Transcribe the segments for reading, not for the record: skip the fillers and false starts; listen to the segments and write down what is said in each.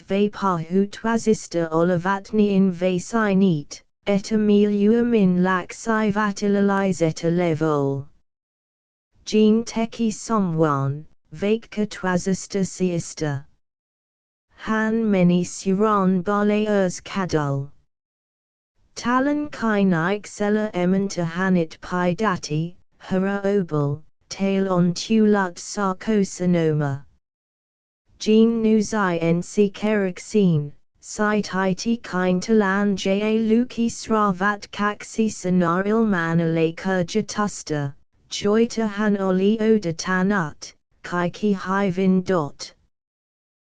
vapahutwasista olavatni in vasinit, et amelium in laxi vatilalizeta level. Jean teki someone, vakka twasista siesta. Han many suran baleers kadul. Talan kainik sella ementa hanit pi dati, hara obel, tail on tulut sarcosinoma. Jean nuzai nc kerixine, site it kind talan ja luki sravat kaksi senaril manale kurjatusta, joita han oli odatanut, kaiki hivin dot.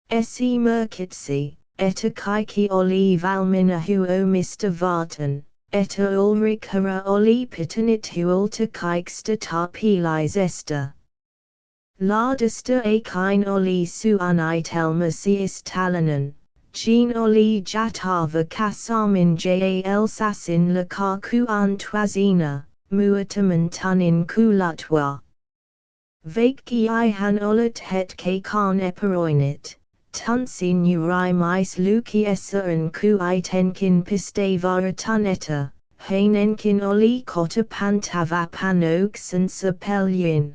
Se merkitsi, eta kaiki oli valminahu o Mr. Vartan, eta ulrik hara oli pitanit huolta kaiksta tarpilis esta. Lardista a kine oli suanai telmasiis talanan, jean oli jatava kasamin jal sasin lakaku twazina, muataman tunin kulutwa. Vakki I han olat het kakan eperoinit. Tunsin urai mais luki esa and ku I tenkin pistavara tuneta, hainenkin oli kota pantava panox and sapelyin.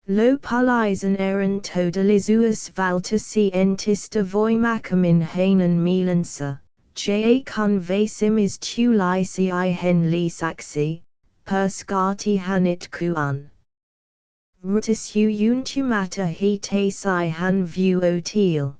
Lo palizan eran todalizuas valta si entista voimakamin hainan milansa, ja kun vasim is tulai si I hen li saxi, perskati hanit kuan. Rutis untumata he te si han view otil.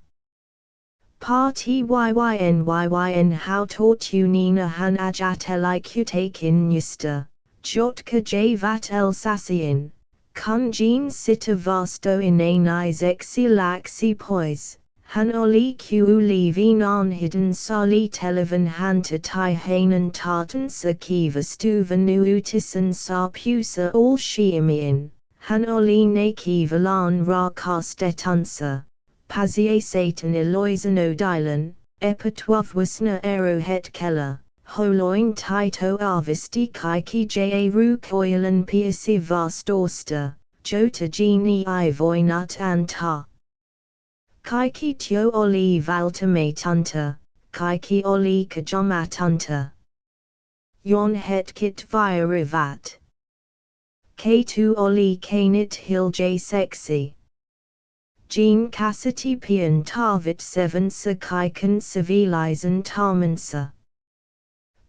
Party yyyn how tortunina han ajatelik utakin yusta, jotka javat el sasiin, kun jean sita vasto inanais exi laxi pois, han oli uli vinan hidden sali televan hanta tai hanan tartan sa kiva stuvanu utisan sa pusa all shiamiin. Han oli neki valan ra kastetunsa, pazie satan eloisan odilan, epatwavwasna aerohet kella, holoin tito arvisti kaiki ja rukoilan piasi vastorsta, jota geni I voinut anta. Kaiki tio oli valtamatunta, kaiki oli kajomatunta. Yon het kit virivat. K2 oli kanit hil j sexy. Jean cassity pian tarvit 7 sa kaikan civilizan tarmansa.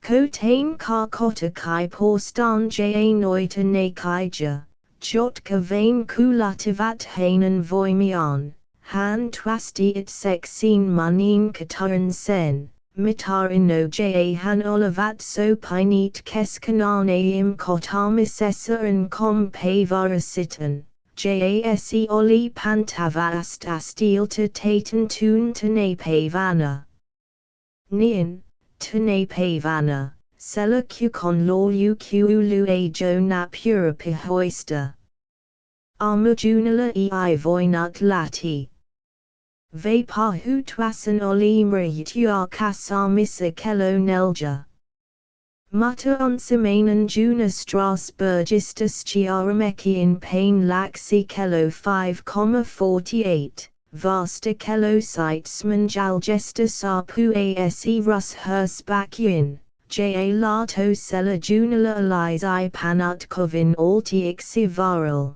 Kotain ka kota kai porstan ja noita na kaija, jotka vain kulativat hanan voimian, han twasti it sexin manin kataran sen. Mitarino ja han olavat so pinit keskananaim kotarmisessa and kom pavarasitan, jase oli pantavast astilta tatan tun tane pavana. Nian, tane pavana, sela kukon lolu kuulu a jo na pura pihoista. Armujunala ei voinut lati. Vapahutwasan oli mritua kasamisa kelo nelja. Mutta unsemanan juna Strasburgistus chiarameki in pain laxi kelo 5,48, vasta kelo sitesman jalgesta sapu ase rus hersbakuin, ja lato sela junala alizi panutkovin altixi varal.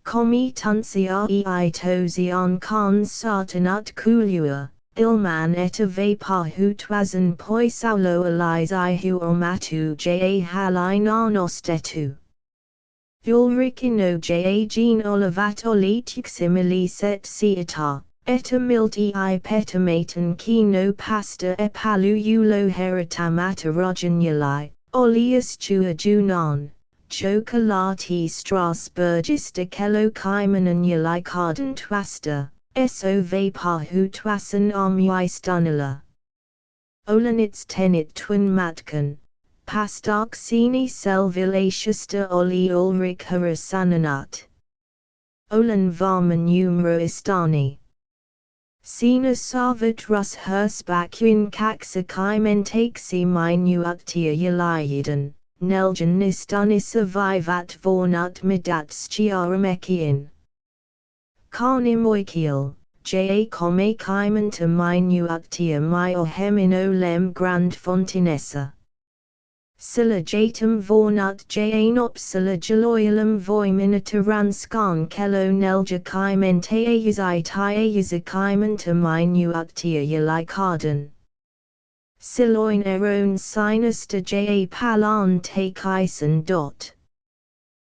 Komi tunsia ei tozion kan sartanut kulua, ilman eta vapahutwasan poisaulo alizi huomatu ja halinaanostetu. Ulrikino ja jean olavat olitiximili set siata, eta milt ei petamatan kino pasta epalu ulo heritamata rojanuli, olius chua junon. Chocolati Strasburgista kelo kaimanan yalikardan twasta, eso vapahutwasan omuistunala. Olanits tenit twin matkan, pastak sini selvilashista oli ulrik harasananut. Olan varman numero istani. Sina savat rus hersbakuin kaksakaimentake minuaktia yalayidan. Neljan nistunisa vivat vornut midats chiaramekiin. Karnim oikiel, ja come caimenta minuactia mio hemino lem grand fontinessa. Silla jatum vornut janopsilla jaloyalum voiminatoranskan kello nelja caimentaeas itiaas caimenta minuactia yalicardan. Siloin eron sinusta ja palan take ison dot.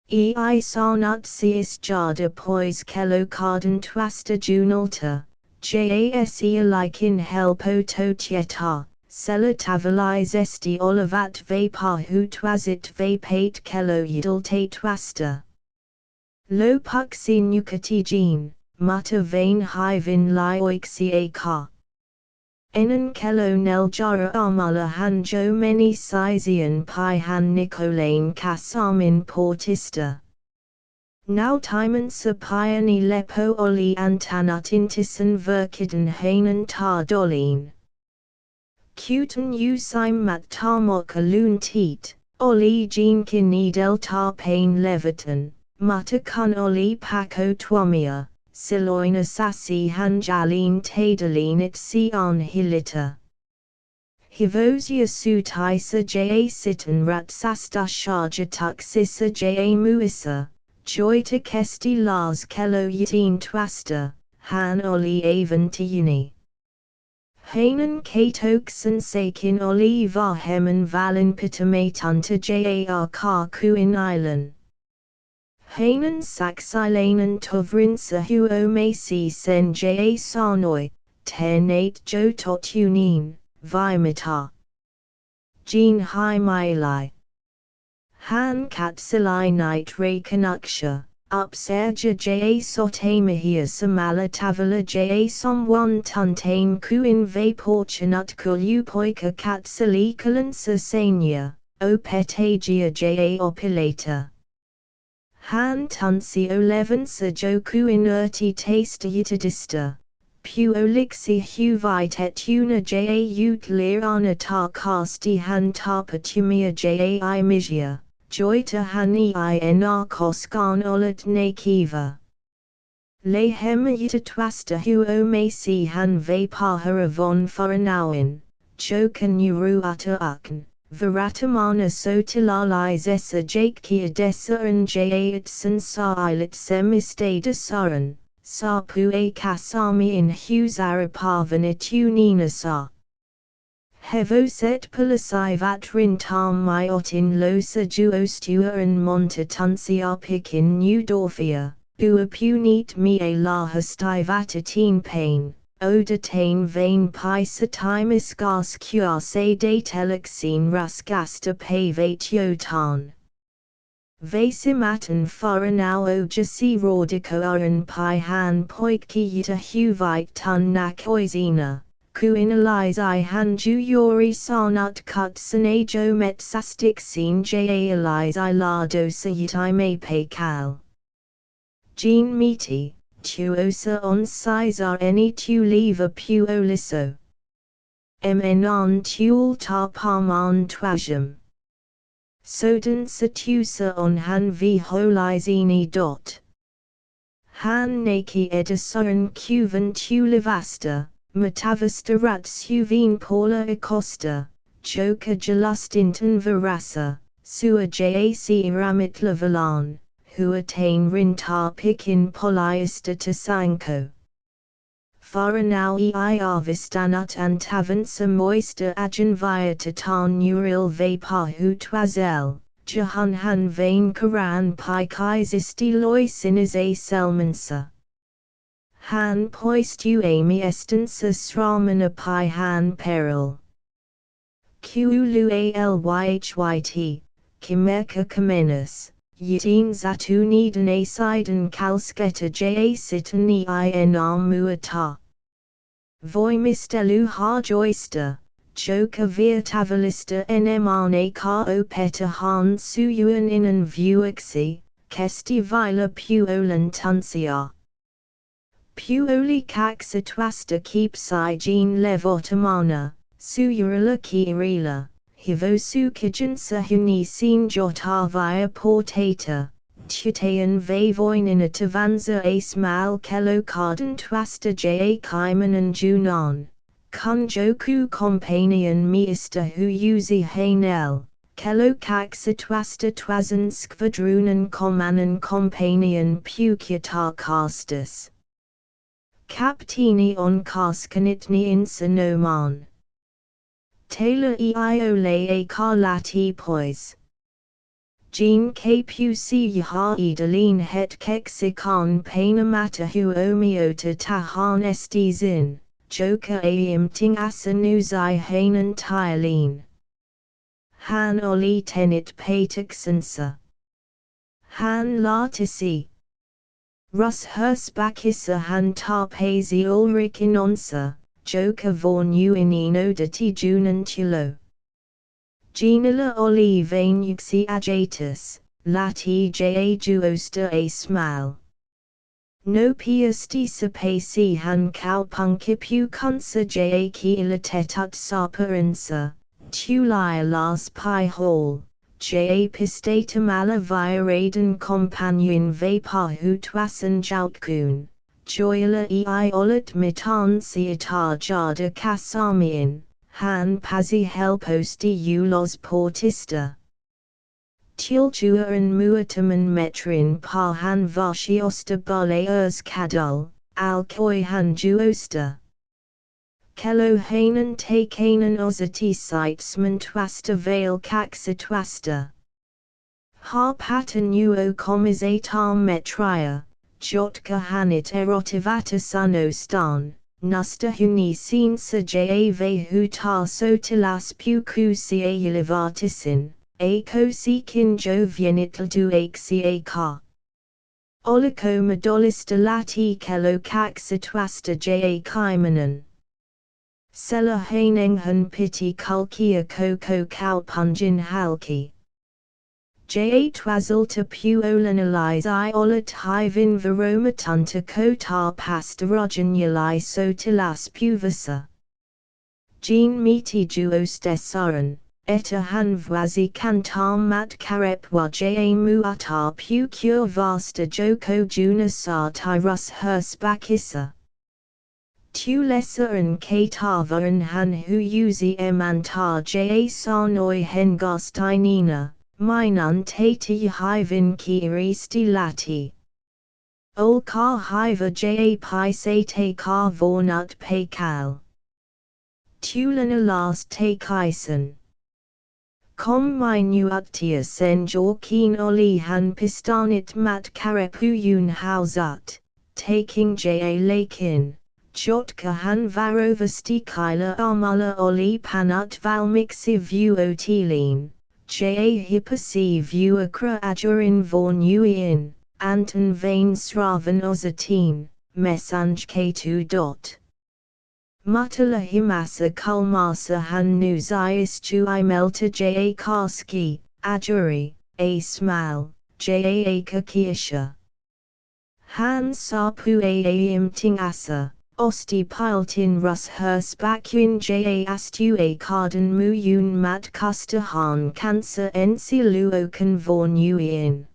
Ei sonut seis jada pois kello cardan twasta junalta, jas like in helpo totieta. Sella tavalis esti olivat vapor twazit vapate kello yidaltate twasta. Lo puxi nukatigene, mutta vain hivin lioixia ka. Enan kello neljara amala han jo meni sizian pi han nicolane kasamin portista. Now timon sa piani lepo oli antanut intisan verkiden hanen tar dolin. Cuten usim mat tarmok alun teat, oli jeankin edel tar pain levitan, mutta kun oli paco twamia, siloin asasi hanjalin tadalin it sion hilita. Hivosia sutaisa ja sitan rat sasta sharjatuk sisa ja muisa, joita kesti lars kello yitin twasta, han oli avan tiyuni. Hanan katoksan sakin oli varhemen valin pitamatunta jar kar kuin islan. Hanan saxilanan tovrinsa huo masi sen ja sonoi, tenate jo totunin, vimata. Jean hi maili. Han katsilai night rakenuksha. Upserja ja sotamahia samala tavala ja somwan tuntain kuin vaporchanut kulupoika katsilikalansa sanya, o petagia ja opulata. Han tunsi olevansa joku inerti taste yitadista, puolixi huvite et una ja utlirana tar casti han tarpatumia ja imigia. Joita hani narkoskan olet nakiva. Le hemita twasta huo masi han vapahara von faranawin, jokan uruata ukn, viratamana sotilalais essa jakia desa and jaatsan sa ilit semistada saran, sa pue kasami in husarapavan itunina sa. Hevoset polisai vatrin tam myotin losa juostua and monta tunsia pikin newdorfia, bua punit me la hastai vatatin pain, odatain vain pi satimis gas cuase de telexine rasgasta pavate yotan. Vasimatan faranau ojasi rodico aran pi han poikki yita huvite tun nakoizina. Kuinalize I hanju yori sarnut kutsan met sastik sin jaalize I lado sayit me pe kal. Jean meti, tuosa on sizar any tu leva puoliso. Mnon tuul tar parman twajum. Sodan satusa on han v holizini dot. Han naki edisuran cuvan tu livasta. Matavasta ratsuvin Paula Acosta, Joka Jalustinton Varasa, Sua Jac Ramitla Valan, who attain Rintar Pikin Polyesta Tasanko. Faranau ei arvistanut antavansa moista ajan via tatan uril vapor hu twazel, Jahan han vain karan pi kaizisti loisinis a selmansa. Han poistu ami estansa sramana pi han peril. Qulu alYhyt, Kimeka Kamenus, Yitin Zatunidan Asidan Kalsketa Jasitani Inam Muata. Voimistelu Harjoista, Joka Via Tavalista Nmane Ka Opeta Han Suyuan Inan Vuixi, Kesti Vila Puolan Tunsia. Puoli kaxa twasta keepsi jean levotamana, suyurila kirila, hivosu kijansa huni sin jotar via portata, Tutayan vavoinen tavanza a smal kelo cardan twasta ja kaimanan junan, kunjoku companion meista hu uzi hainel, kelo kaxa twasta twazan skvadrunan komanan companion pukyata castus. Captini on kaskanitni insanoman. Taylor eiole a carlati pois. Jean kpuc yaha edeline het kexikan panamata huomiota tahan estizin, joka aimting asanuzai hanan tylene. Han oli tenit patixensa. Han latisi. Rus herspakissa han tarpazi ulrikinonsa, joka vorn uinino junan Genila olivain uxi ajatus, lati ja juosta a smal. No piasti sapasi han kalpunkipu kunsa ja kila tetut saparinsa, tulai las pi hall, ja pistata mala viradan companion vapahu twasan jalkun, joyla ei olat mitan siata jada kasamian. Han pazi helposti ulos portista. Tiltuan muataman metrin pa han vashiosta baleers kadul, alkoi han juosta. Kelo hanan takanan ozati sitesman twasta vale kaxa twasta. Ha patan uo komisatar metria, jotka hanit erotivata sunostan. Nusta huni sinsa jave huta sotilas puku sia yilivatisin, a kosikin jovienitl du axia ka. Oliko medolista lati kelo kaxa twasta ja kaimanan. Sela hanenghan piti kulkia koko kalpunjin halki. Ja twazalta puolanalize I olat hivin varomatanta kotar pastarogen yali sotilas puvasa. Jean miti juostesaran, eta han vwazi kantam mat karepwa ja muatar pu cure vasta joko junasar tyrus herspakissa. Tu lesaran katavaran han hu uzi emantar ja sarnoi hengastinina. Minun tati hivin kiristi lati. Ol ka hiva ja pi sate ka vornut pekal. Tulana last takisen. Kom minuatius en jorkin oli han pistanit mat karepuyun hausut, taking ja lakin, jotka han varovasti kyla amala oli panut valmixi vuotilin. Ja hippasi vuakra ajurin vorn uin, anton vain sravan ozatin, mesanj k2. Mutala himasa kulmasa han nuzis chui melta ja karski, ajuri, a smal, ja kakiasha. Han sapu a imting asa. Osti piltin rus herspakuin ja astu a cardan muyun mat kusta han cancer ensi luokan vorn uin.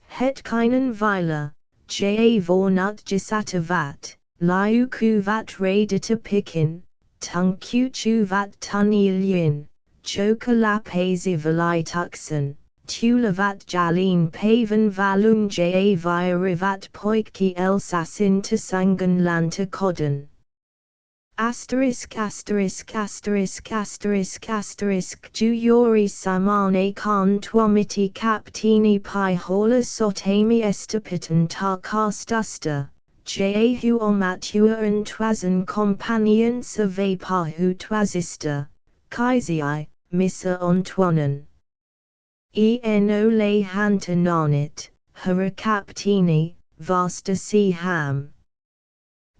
Het kinen vila, ja vornut jisatavat, liuku vat radita pikin, tung chu vat tunilyin, joka lapazi valituxen. Tulavat jalin pavan valung ja virivat poikki elsasin tasangan lanta kodan. Asterisk asterisk asterisk asterisk asterisk juyori samane kan tuamiti captini pi hola sotami estapitan ta castusta, ja hu omatuan twazan companion survey pa hu twazista, kaizii, missa ontwanan. Eno le hantanonit, harakaptini, vasta si ham.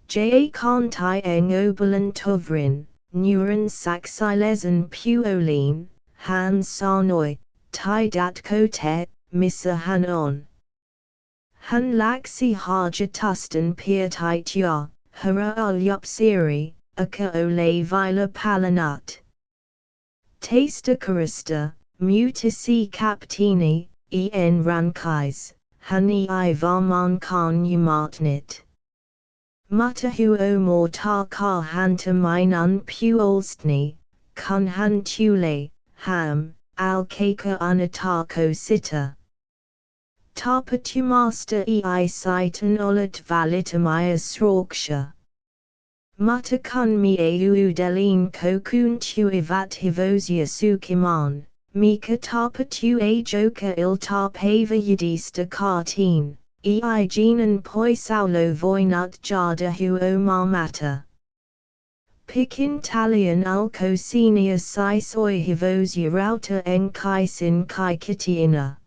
Ja kantai eng oberlén tovrin, neuron saxilesan puolin, han sarnoi, tai dat kote, missa hanon. Han laxi haja tustan piatitia, hara ulyupsiri, aka ole vila palanut. Taста karista. Mutasi captini, en rankais, hani I varman kan umartnit. Mutta huo mortar ka hanta minun puolstni, kun han tule, ham, al kaka unatako sita. Tarpatumasta ei sitan olat valitamaya sroksha. Mutta kun mi audelin kokun tuivat hivosia sukiman, mika tarpatu joka il tarpava yudista kartin. Ei genan poisaulo voinut jada huo marmata. Pikin talian alcocinia si soi hivosia rauta en kaisin kai kitiina.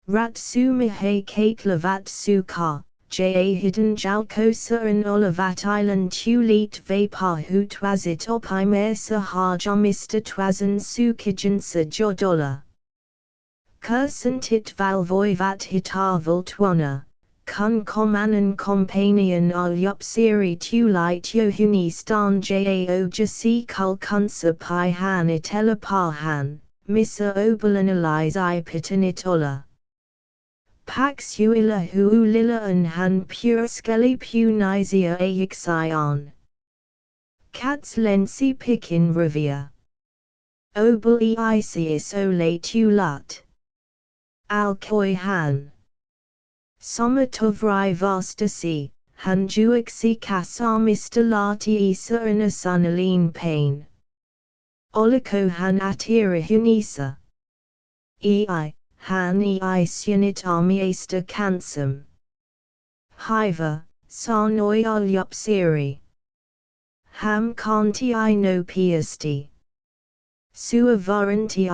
Ratsumihe katlavat suka, ja hidden jalkosa en olavat island tulit vapor hu twazit opimesa harjomista twazan sukijansa jodola. Kursantit valvoivat hitarval twana, kun komanan companion alyupsiri tulit yohunistan jao jasi kulkunsa pi han itela parhan, misa oberlén i pitanitola. Pax huila huulila an han pure skelly punisia ayuxion. Cats lensi pikin revia. Obel eisius ole tulut. Alkoi han. Somatovri vastasi, han juixi kasamista lati isa and asunaline pain. Oliko han atira hunisa. Han sunit armiesta kansam. Hiva, sanoi alyupsiri. Ham kanti no piesti. Sua varanti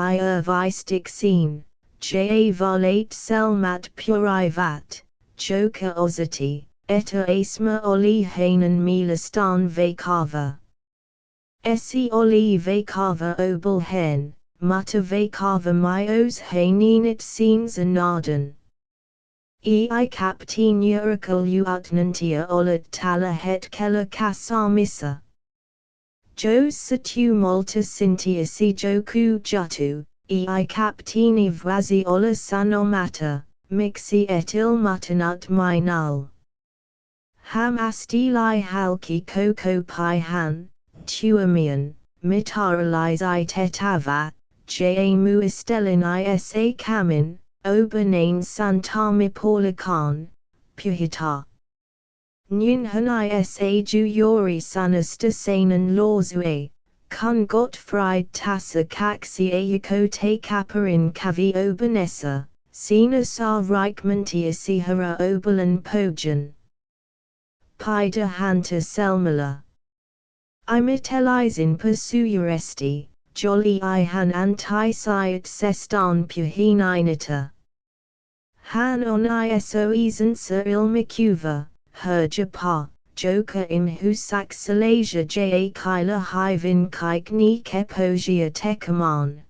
vistik scene. Ja valate selmat purivat, joka ozati, eta asma oli hanan milastan vakava. Esi oli vakava obel hen, mutta vakava myos haninit scenes anadan. Ei captain urikal uatnantia olat tala het kella kasamisa. Jos satu multa sintia si joku jutu. Ei captini vrazi ola sanomata, mixi et il mutanut minul. Ham astili halki coco pi han, tuamian, mitaraliz tetava, ja muistelin isa kamin, obernain santami polikan, puhita. Nunhan isa juyori sanasta sanan lawzue. Kun Gottfried tassa kaxi ayuko te kaparin kavi obanessa, sina sa reichmantia sihara Oberlén perhe. Pida hanta selmala. Imitelisin pursueresti, jolly han anti-siat sestan puhininita. Han on iso esensa ilmikuva, herjapa. Joka in husak salasia ja kyla hivin kikni keposia tekaman.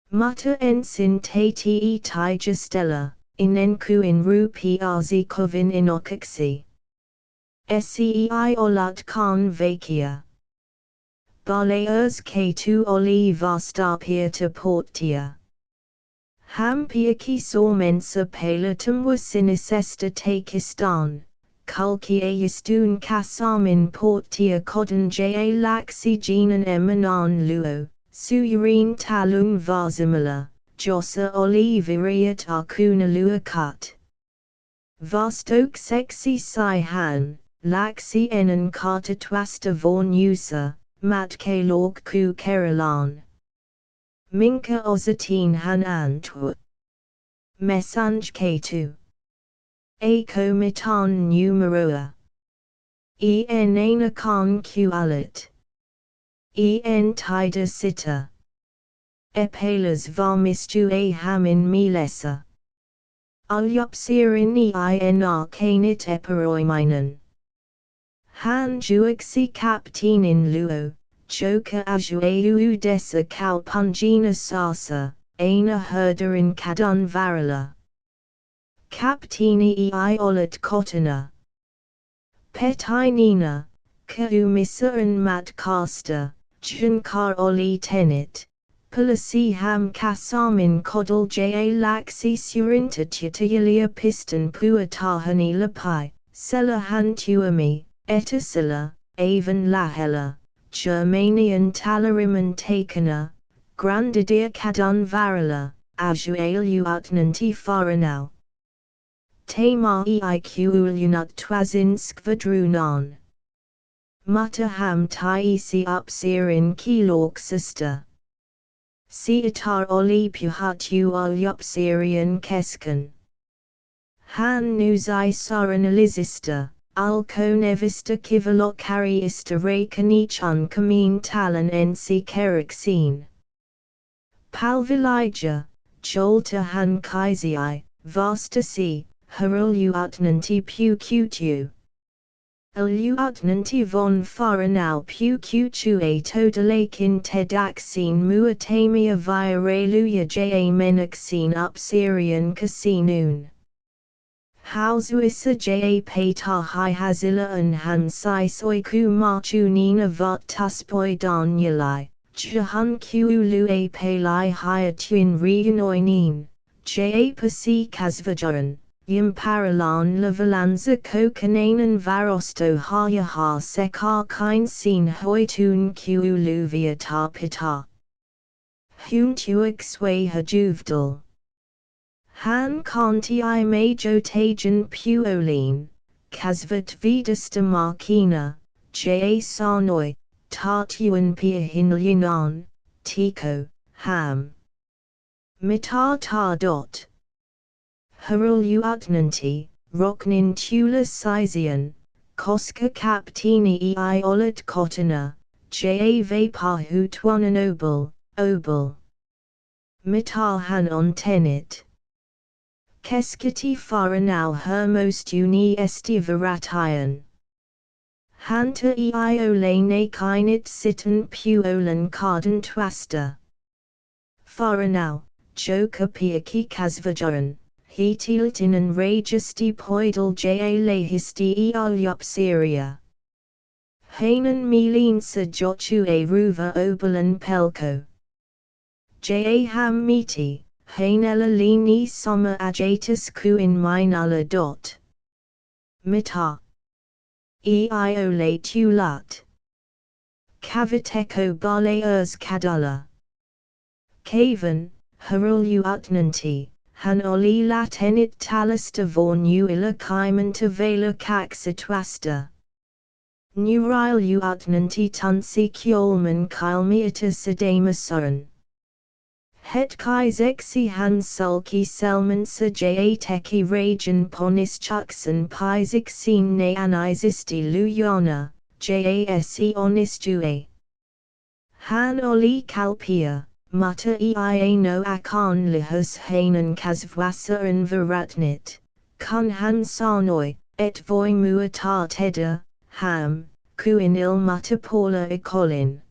Mutta ensin tati tija stella, inenku in rupi arzikovin inokaksi. Sei olat kan vakia. Balears k2 oli vastapia te portia. Hampiaki sormensa palatum was sinicesta takistan. Kulki ayistun kasamin portia kodan ja laxi jinan emanan luo, suyurin talung vazimala, josa oliviriat akuna luakat. Vostok sexy si han, laxi enan kata twasta vorn usa, matke lork ku keralan. Minka ozatin han antwa. Mesanj k2. Ako mitan numeroa. En anakan kualit. En tida sita. Epalas varmistu hamin milesa. Alyupsirin en arcanit eperoiminan. Han juixi captinin luo, joka ajueu desa kalpungina sasa, ana herderin kadun varila. Captini ei olat kotana. Petinina, ka umisa mat kasta, junkar oli tenit, Palasi ham kasamin kodal ja laxi surinta tutayilia piston puatahani lapai, sela hantuami, etasila, avan lahela, Germanian talariman takana, grandidia kadun varila, ajualu utnanti faranau. Tamar eikulunut twazin skvadrunan. Mutta ham taisi upsirin kilok sister. Siatar oli puhatu alyupsirian keskan. Han nuzai saranalizista, alkonevista kivalok kariista rakanechun kamin talan ensi keriksin. Palvilija, jolta han kaizii, vastasi, harulu utnanti pu kutu. Aluutnanti von faranau pu kutu todalakin tedaksin muatamia via reluya ja menaksin upsirian kasinun. Hausuisa ja pata hi hazila an hansai soiku machu nina vat tuspoi danyalai, chahun kuulu a palai hiatuin reanoinin, ja pasi kasvajaran. Yim paralan lavalanza kokananan varosto hayaha sekar kine sin hoitun kuuluvia ta pita. Huntuik sway hajuvdal. Han kanti I majo tajan puolin, kasvat vidasta markina, ja sarnoi, tatuan pia hinlinan, tiko, ham. Mitar ta dot. Harulu utnanti, roknin tula sizian, koska kaptini I olat kotana, ja vapar hutuanan obel. Mitar han on tenit. Keskati faranau hermostuni esti varatayan. Hanta olane kinit sitan puolan kardan twasta. Faranau, joka piaki kasvajaran. Hetiltinan rajasti poidal ja lahisti alyupsiria. Hanan milin sa jochu a ruva oberlén pelko. Ja ham miti, hanela lini soma ajatus kuin minala dot. Mita. Eio tulat. Kaviteko bale kadala. Kavan, harulu utnanti. Han oli latenit talista vornuila kaimanta vela kaxitwasta. Neurilu utnanti tunsi kjolman kilmiata sedamasuran. Het kaizexi han sulki selman sa ja teki rajan ponis chuksan pizixin ne anizisti luyana, jase onistue. Han oli kalpia. Mutta no akon lihus hanan kasvwasa and varatnit, kun han sarnoi, et voi muatar teda, ham, kuin il mutta paula ekolin.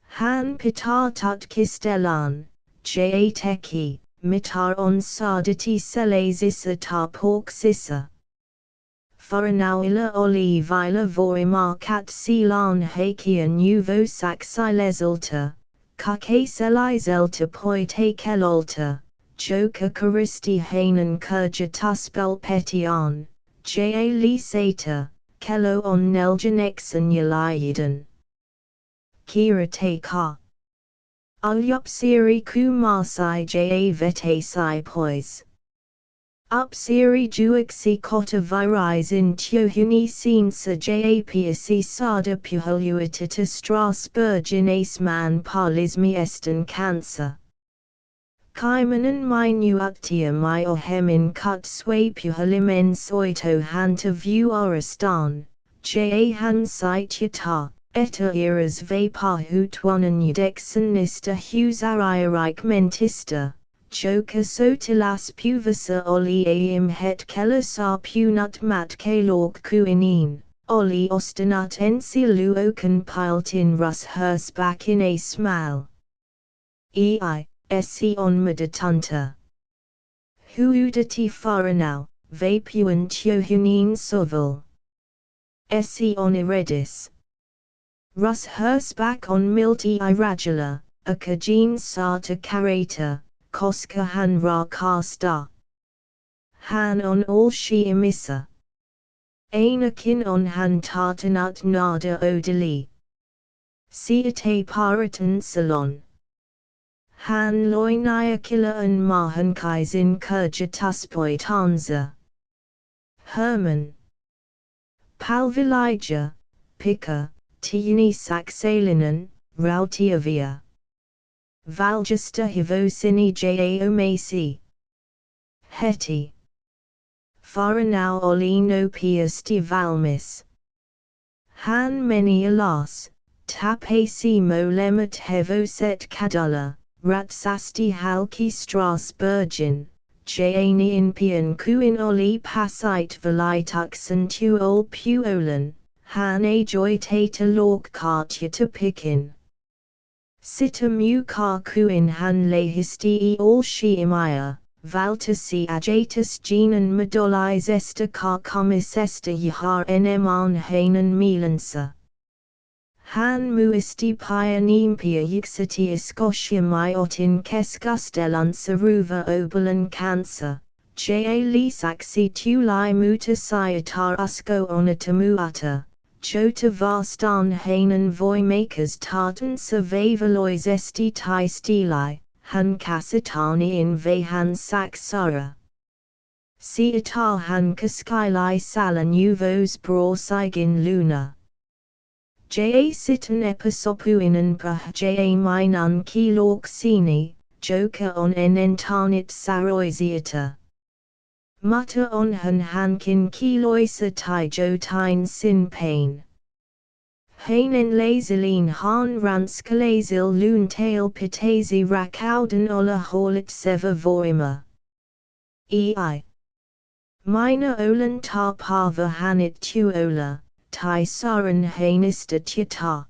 Han pitar tut kistelan, ja teki, mitar on sardati selazisa tar pork sisa. Faranauila oli vila voimar kat silan hakian uvo saxilezalta. Kake selizelta poite kelolta, joka karisti hanan kurja tuspel petian, ja lisata, kelo on neljanexan yalayidan. Kira te ka. Alyupsiri kumasai ja vete sai pois. Upsiri juixi kota viris in tiohuni sin sa japsi sada puhuluitata Strasburgin asman parlismi estan cancer. Kaimanan minuctium I ohemin kut sway puhulimen soito hanta view oristan, ja han sityata, eta iras vapar hutuanan udexan nista husariarik mentista. Joka sotilas puvasa oli aim het kelasar punut mat kalork kuinin, oli ostanut ensilu okan piltin rus hers back in a smal. Se on meditunta. Huudati faranau, vapuan tiohunin sovel. Se on iredis. Rus hers back on milti iragula, a kajin sata karata, koska han ra kasta. Han on all shi emissa. Anakin on han tartanat nada odali. Siate paratan salon. Han loinayakila and mahan kaisin kurja tuspoy tanza. Herman. Palvilija, Pika, Tiuni Saxalinan, Rautiavia. Valgesta Hivosini Jaomasi. Hetty. Faranau Olino Piasti Valmis. Han many alas, Tapasi Molemat Hevoset Kadula, Ratsasti Halki Strasburgin. Jaani in pian kuin oli pasite velituxen tu ol puolen, han a joy tata lork kartya to pikin. Sita mu kar kuin han le histii all shiimaya, valtasi ajatus genan medolais esta kar komis esta yahar eneman hanan milansa. Han muisti pianimpia yixati iskoshia myotin keskustelun saruva oberlén cancer, ja lisaxi tulai muta siatar usko onatamuata, chota vastan hanan voimakers tartan survivalois esti tai stili, han kasitani in vehan saksara. Siatar han kaskili salan uvos brosigin luna. Ja sitan episopuinan pah ja minun kilork sini, joka on enentanit saroisiata. Mutta on hankin kiloisa tai jo tine sin pain. Hanen lazilin han ranskalazil loon tail pitazi rakauden ola horlet seva voima. Ei. Mina olan tar parva hanit tuola. Tai saran hanista tita.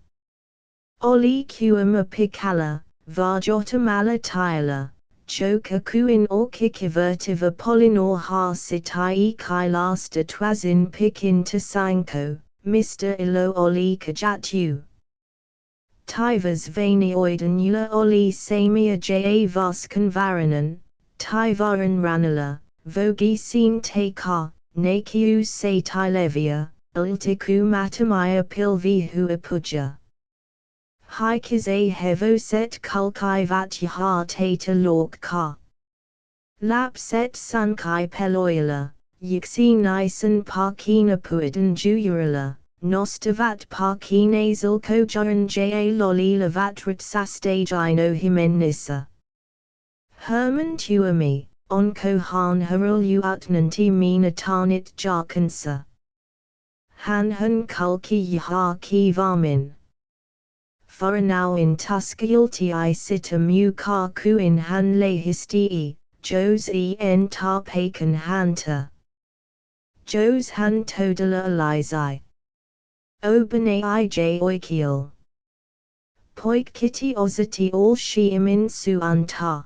Oli kuama pikala, varjota malatila, choka kuin or kikivertiva polinor ha sitai kailasta twazin pikin to sanko, Mr. Ilo oli kajatu. Tivas vanioidanula oli samia ja vas convaranan, tivaran ranala, vogi sin taka, nakiu se tilevia. Ultiku matamaya pilvihu apuja. Hikis a hevoset kulkai vatyaha tata lork ka. Lapset sunkai peloila, yiksi nisan parkina puidan juyurala, nostavat parkinazal kojaran ja lolila vatrat sastajino himenisa. Herman tuami, onko han harulu utnanti minatanit jarkansa. Han kulki yaha ki varmin. Faranau in tuskilti I sita mu kar kuin han le histii, jos en tar pakan hanta. Jos han todala alizai. Obane ij oikiel. Poik kiti ozati all shiimin su anta.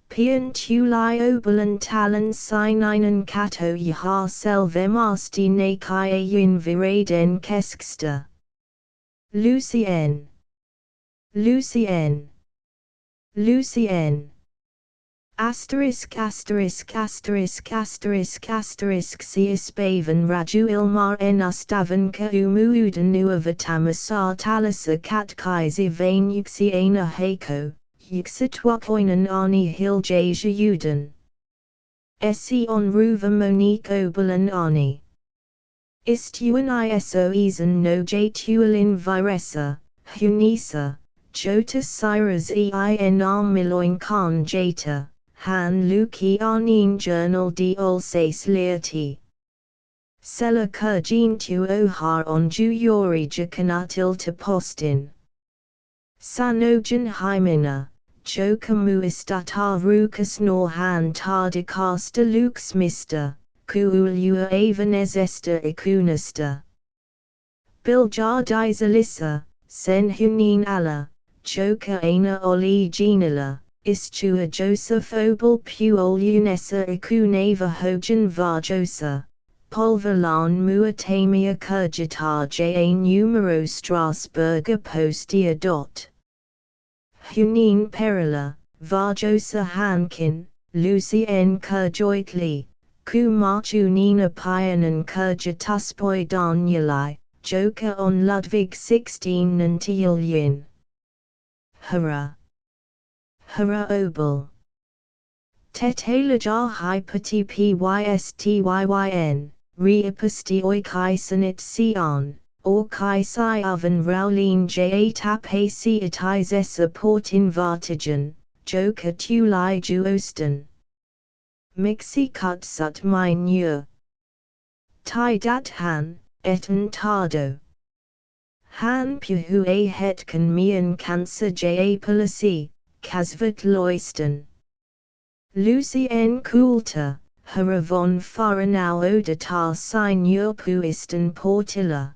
Pian tulai oberlén talan sininen kato yaha selvemasti nakai yin viraden kesksta. Lucien. Lucien. Lucien. Asterisk asterisk asterisk asterisk asterisk siispavan raju ilmar en ustavan ka umuudan nuavatamasa talasa katkaisi vain yuxiana hako. Yixitwakoinan ani hiljaja udan. Esi on ruva monique oberlén ani. Istuan iso eason no jatualin viresa, hunisa, jota siras ein armiloin kan jata, han luki anin journal de olses leati. Sela kurjin tu ohar on ju yori jakanatil te postin. Sanojan hymena. Chokamu istata rukas nor han tardikasta lux mister, kuulua avanezesta ikunasta. Biljar dizalisa, sen hunin alla, choka ana oli genala, istua joseph obel puol unesa ikunava hojan varjosa, polverlan muatamia kurjatar ja numero Strasburger postia dot. Oberlén perhe, Varjosa Hankin, Lucien Kurjoitli, Kumartunina Pyanan Kurjatuspoy Danieli, Joka on Ludwig 16 Nantilyin. Hurrah! Hurrah Obel! Tetalajar hypati pystyn, reapasti oikaisanit sion, or kaisai oven rowlin ja tapasi itisessa portin vartigen, joka tulai juostan. Mixi kutsut mineur. Tai dat han, etan tardo. Han puhu a hetkan mian cancer ja polisi, kasvat loisten. Lucien Coulter, Haravon Faranau Odatar Signor Puiston Portilla.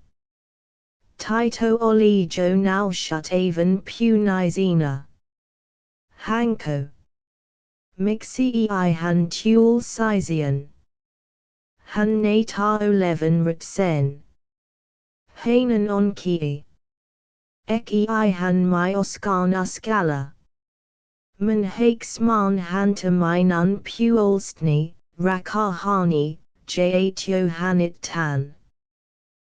Tito Olijo now shut Avon Punizina. Hanko. Mixi ei han tuel Sizian. Han natar 11 Rutsen. Hanan on Kii. Eki ei han my Oscarna Scala. Man hakes man hanta minan puolstni, rakahani, jaatio hanit tan.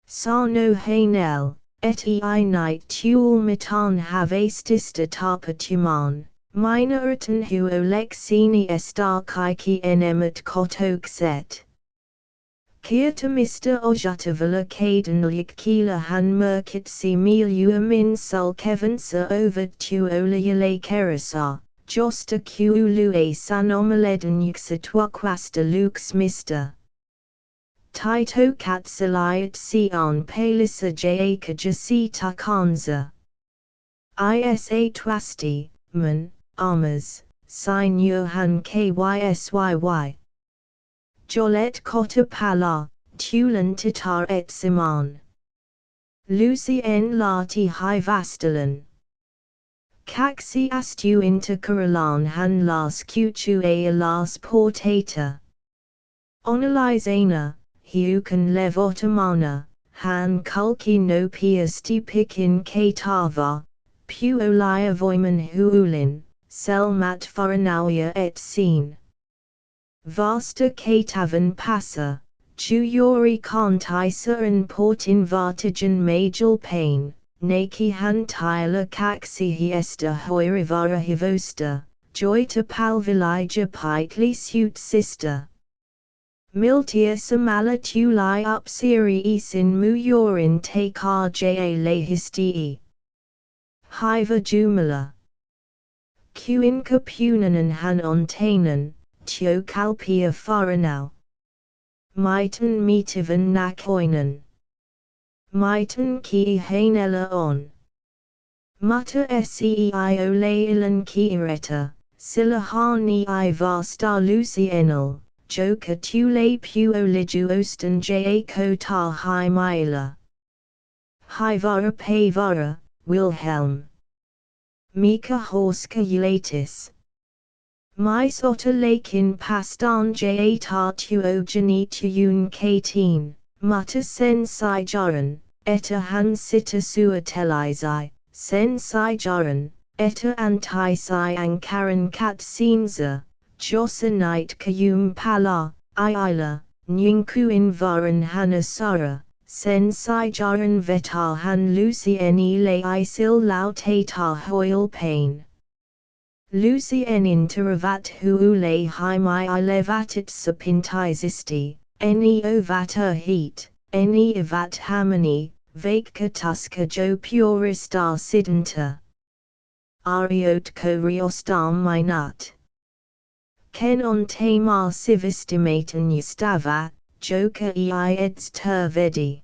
Sano hanel, et ei night tuul mitan havastista tapatuman, mina urtan hu olexini estar kaiki enemat kotokset. Kirta Mr. Ojutavala Kadenlik Kila Han Merkit si Milu min sul kevansa over tu olayale kerasa. Josta Kuulu san omeleden yuxatwa quasta lux Mr. Tito katsaliat sion palisa jaaka jasita kanza. Isa twasti, man, armas, sign han kysyy. Jolet kota pala, tulan titar et siman. Lucien lati high vastalan. Kaksi astu inter Karalan han las kuchu a las portata. Onalizana, hiukan lev ottomana, han kulki no piasti pikin katava, pu olia voiman huulin, selmat faranauya et sin. Vasta katavan passa, chu yori kontisa and portin vartigen majal pain. Naki han tyla kaksi hiesta hoirivara hivosta, joita palvilija pitli suit sister. Miltia samala tulai upsiri sin muyorin takar ja lahistii. Hiva jumala. Kuinka punanan han ontanan, tio kalpia faranau. Mitan mitivan nakoinan. Mitan ki hainella on. Mutta seio leilan kiireta, silahani I vasta lucienal, joka tule puoliju ostan ja ta hi mila. Hivara pavara, Wilhelm. Mika horska ulatis. My sota lakin pastan ja ta tuo janituyun kateen, mutta sen si jaran. Eta han sita sua telizai, sen si jaran, eta anti si ankaran kat sinza, josa night kayum pala, iila, nyinku invaran hanasara, sen si jaran vetal han lucien le isil lau tata hoil pain. Lucien interavat huule hi my ilevatit sapintizisti, eni ovata heat, eni evat hamani. Vakka tuska jo purista sidenta. Ariot koriostam minut. Ken on tamar civistimatan ustava, joka eds tervedi.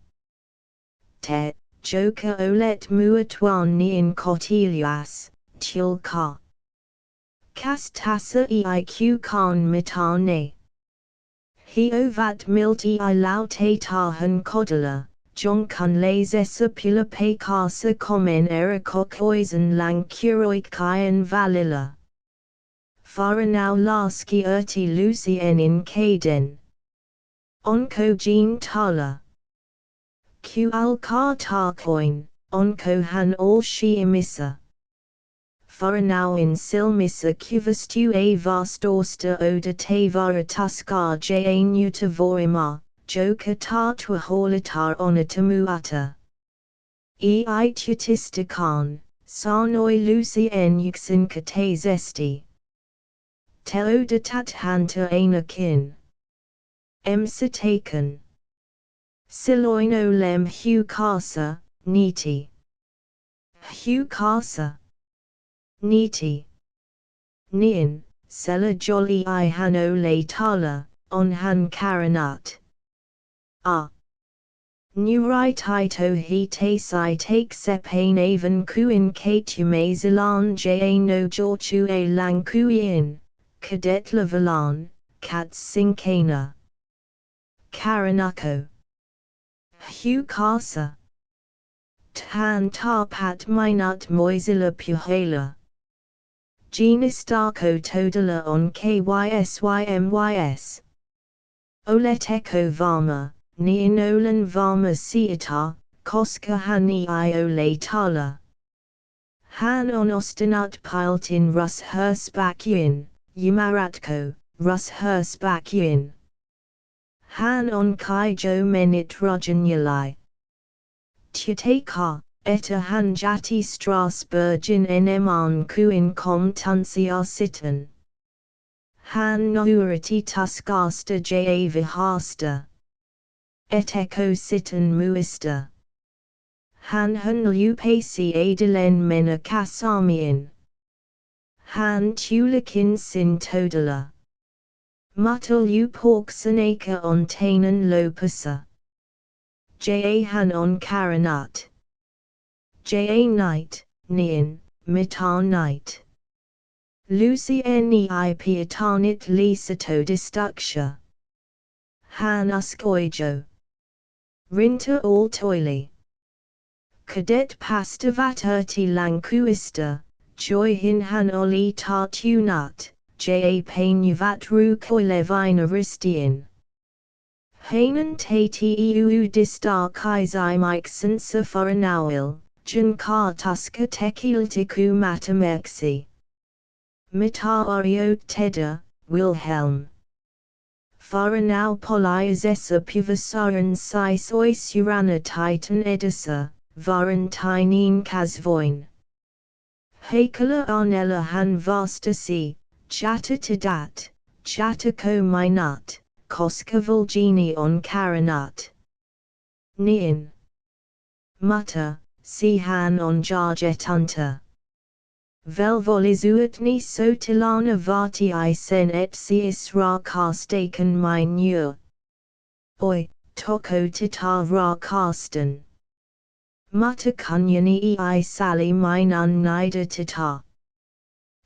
Te, joka olet muatuan ni in cotilias, tulka. Kastasa eiq kan mitane. Hiovat milti I lautata han kodala. John kun lazesa pula pe casa komen erikokoisen lang kuroik kyan valila. Faranau laski urti lucien in kaden. Onko jean tala. Kual ka tarkoin, onko han all shi emissa. Foranau in silmissa cuvastu a vastorsta oda tavara tuskar ja nutavoima, joka tartua holitar onatamuata. I tutistikon, sarnoi lucy en yuxin kates esti. Teodatat hanta anakin. Emsitaken. Siloino lem hu casa, niti. Hu casa. Niti. Nin, sela jolly I hano le tala, on han karanat. Nurai tito he te si take sepane aven kuin katume zilan ja no jorchu a lang kuin, cadet lavalan, kat sinkana. Karanako. Hu casa. Tan ta pat minut moizilla puhala. Genus darko todala on kysymys. Olet echo varma, neonolan varma siata, koska hani iole tala. Han on ostinat piltin rus hersbakuin, yumaratko, rus hersbakuin. Han on kai jo menit rojanyalai. Tuteka, eta han jati Strasburgin eneman kuin kom tunsia sitten. Han nourati tuskasta ja vihasta. Et echo sitten muista. Han hun lupasi adelen mena kasamian. Han tulikin sin todala. Mutal upoksanaka on tanan lopasa. Ja han on karanat. Ja night, nian, mitar night. Lucy ni piatanit lisato destuksha. Han uskoijo. Rinta all toili. Cadet pastavat lankuista, joy hin han oli tartunat, ja painuvat rukoilevina ristian. Hanan tate distar kaizai mixensa foranawil, jan kar tuska tekiltiku matamexi. Mitario teda, Wilhelm. Foranau poliazessa puvasaran si sois urana titan edissa, varentinin kasvoin. Hakala arnella han vastasi, chata tadat, chata ko minut. Koska Volgini on karanat. Nian. Mutta, si han on jarjetunta. Velvolizuatni sotilana vati I sen et si isra kastaken minur. Oi, toko tita ra kastan. Mutta kunyani I sali minun nida tita.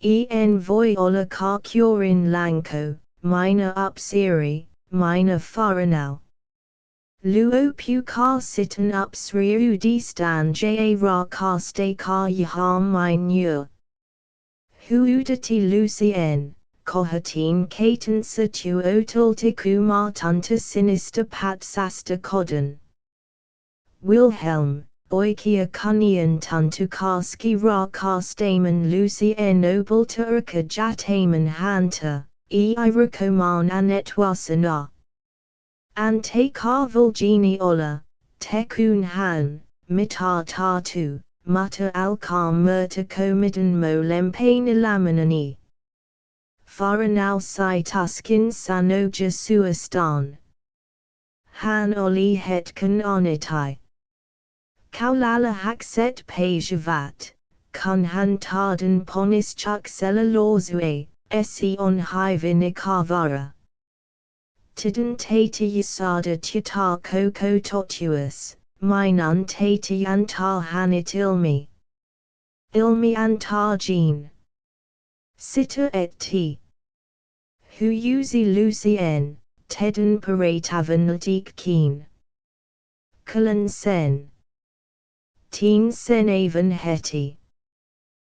En voi ola ka kurin lanko, mina upsiri. Mina Foranau. Luo pu ka sitten upsriu di stan ja ra ka ste ka yaham minur. Huudati lucien, kohatin katen sa tu otultiku martunta sinister pat sasta kodan. Wilhelm, oikia kunian tuntu karski ra ka stamen lucien obulturka jatamen hanta. Irakoman anetwasana. Ante Volgini ola, tekun han, mitar tatu, mutta alkam murta komidan mo lempane laminani. Foranau si tuskin sanoja suastan. Han oli hetkan onitai. Kaulala hakset pajavat, kun han tardan ponis chuksela lozue. Esi on hivinikavara. Tidun tata yasada tutar koko totuus, minun tata yantar hanit ilmi. Ilmi antar jean. Sita et ti. Hu uzi lucien, tedun paratavan ladik keen. Kulan sen. Teen sen avan heti.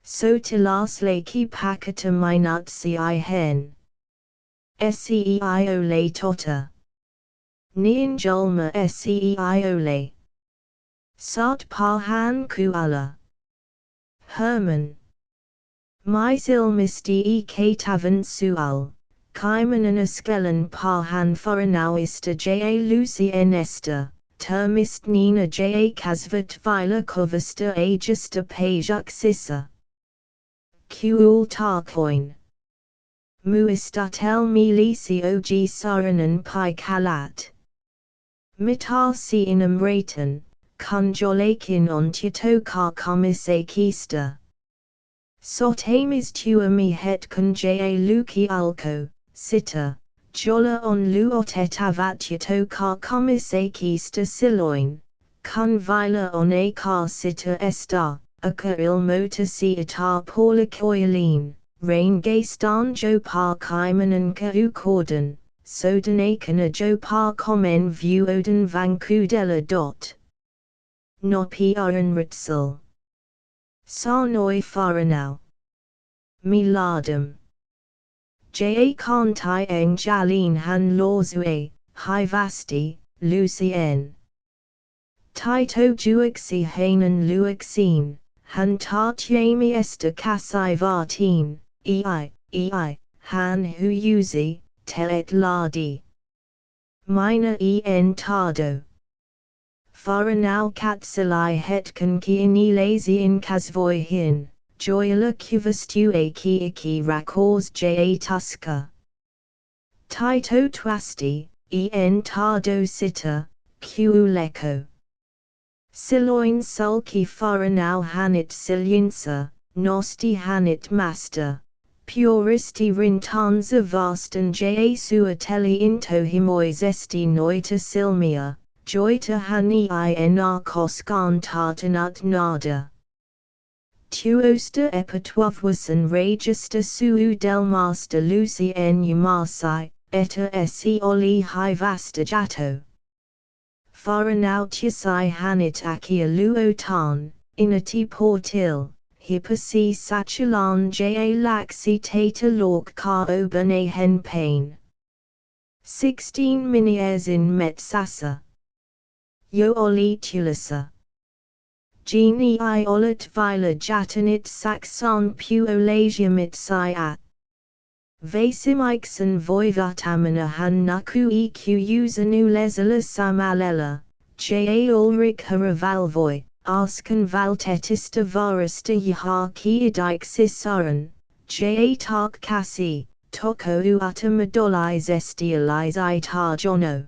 So tilas leki pakata minut si hen. Seio le tota. Nien julma seio le. Sat pa han kuala. Herman. Mais ilmisti e catavan sual, Caiman and Askellan parhan foranauista ja Lucy enesta, termist nina ja casvat vila covista agista pajak sissa. Kuul tarcoin. Muistatel milisi og saranan pi kalat. Mitar si inam raten, kunjolakin on titokar komise kista. Sotamis tuami het kun ja luki alko, sita, jola on luotet avat titokar komise kista siloin, kun vila on a car sita esta, aka ilmota si atar porlakoilin, rain gaystan jo par kaiman and ka ukorden. Sodenaken a jo par komen vuoden vankudella dot. No piaren ritsel. Sa noi faranau. Miladum. Ja kantai eng jalin han lozue, hi vasti, lucien. Tito juixi hanen luixin, han tartiemi esta kasai vartin, han hu uzi. Telet lardi. Mina en tardo. Faranau katsilai hetkan kiini lazy in kasvoi hin, joyla kuvastue ki rakors ja tuska. Tito twasti, en tardo sita, kuuleko. Siloin sulki faranau hanit silinsa, nosti hanit master. Puristi rintanza vastan ja suateli into himois esti noita silmia, joita hani inarkos tartanut nada. Tuosta epatuavwasan register suu del master lucy en umasai, eta esi oli hi vasta jato. Faranautisai hanit akia luotan, inati portil. Hippasi sachulan ja laxi tata lork ka obane hen pain. 16 miniers in metsasa. Yo oli tulasa. Geni I olat vila jatanit saxon puolasia mitsai at. Vasimixen voivatamana han naku eq usanu lesala samalela, ja ulrik haravalvoi. Askan valtetista varista yaha kiadixisaran, ja tak kasi, toko uata madolais estialize itarjono.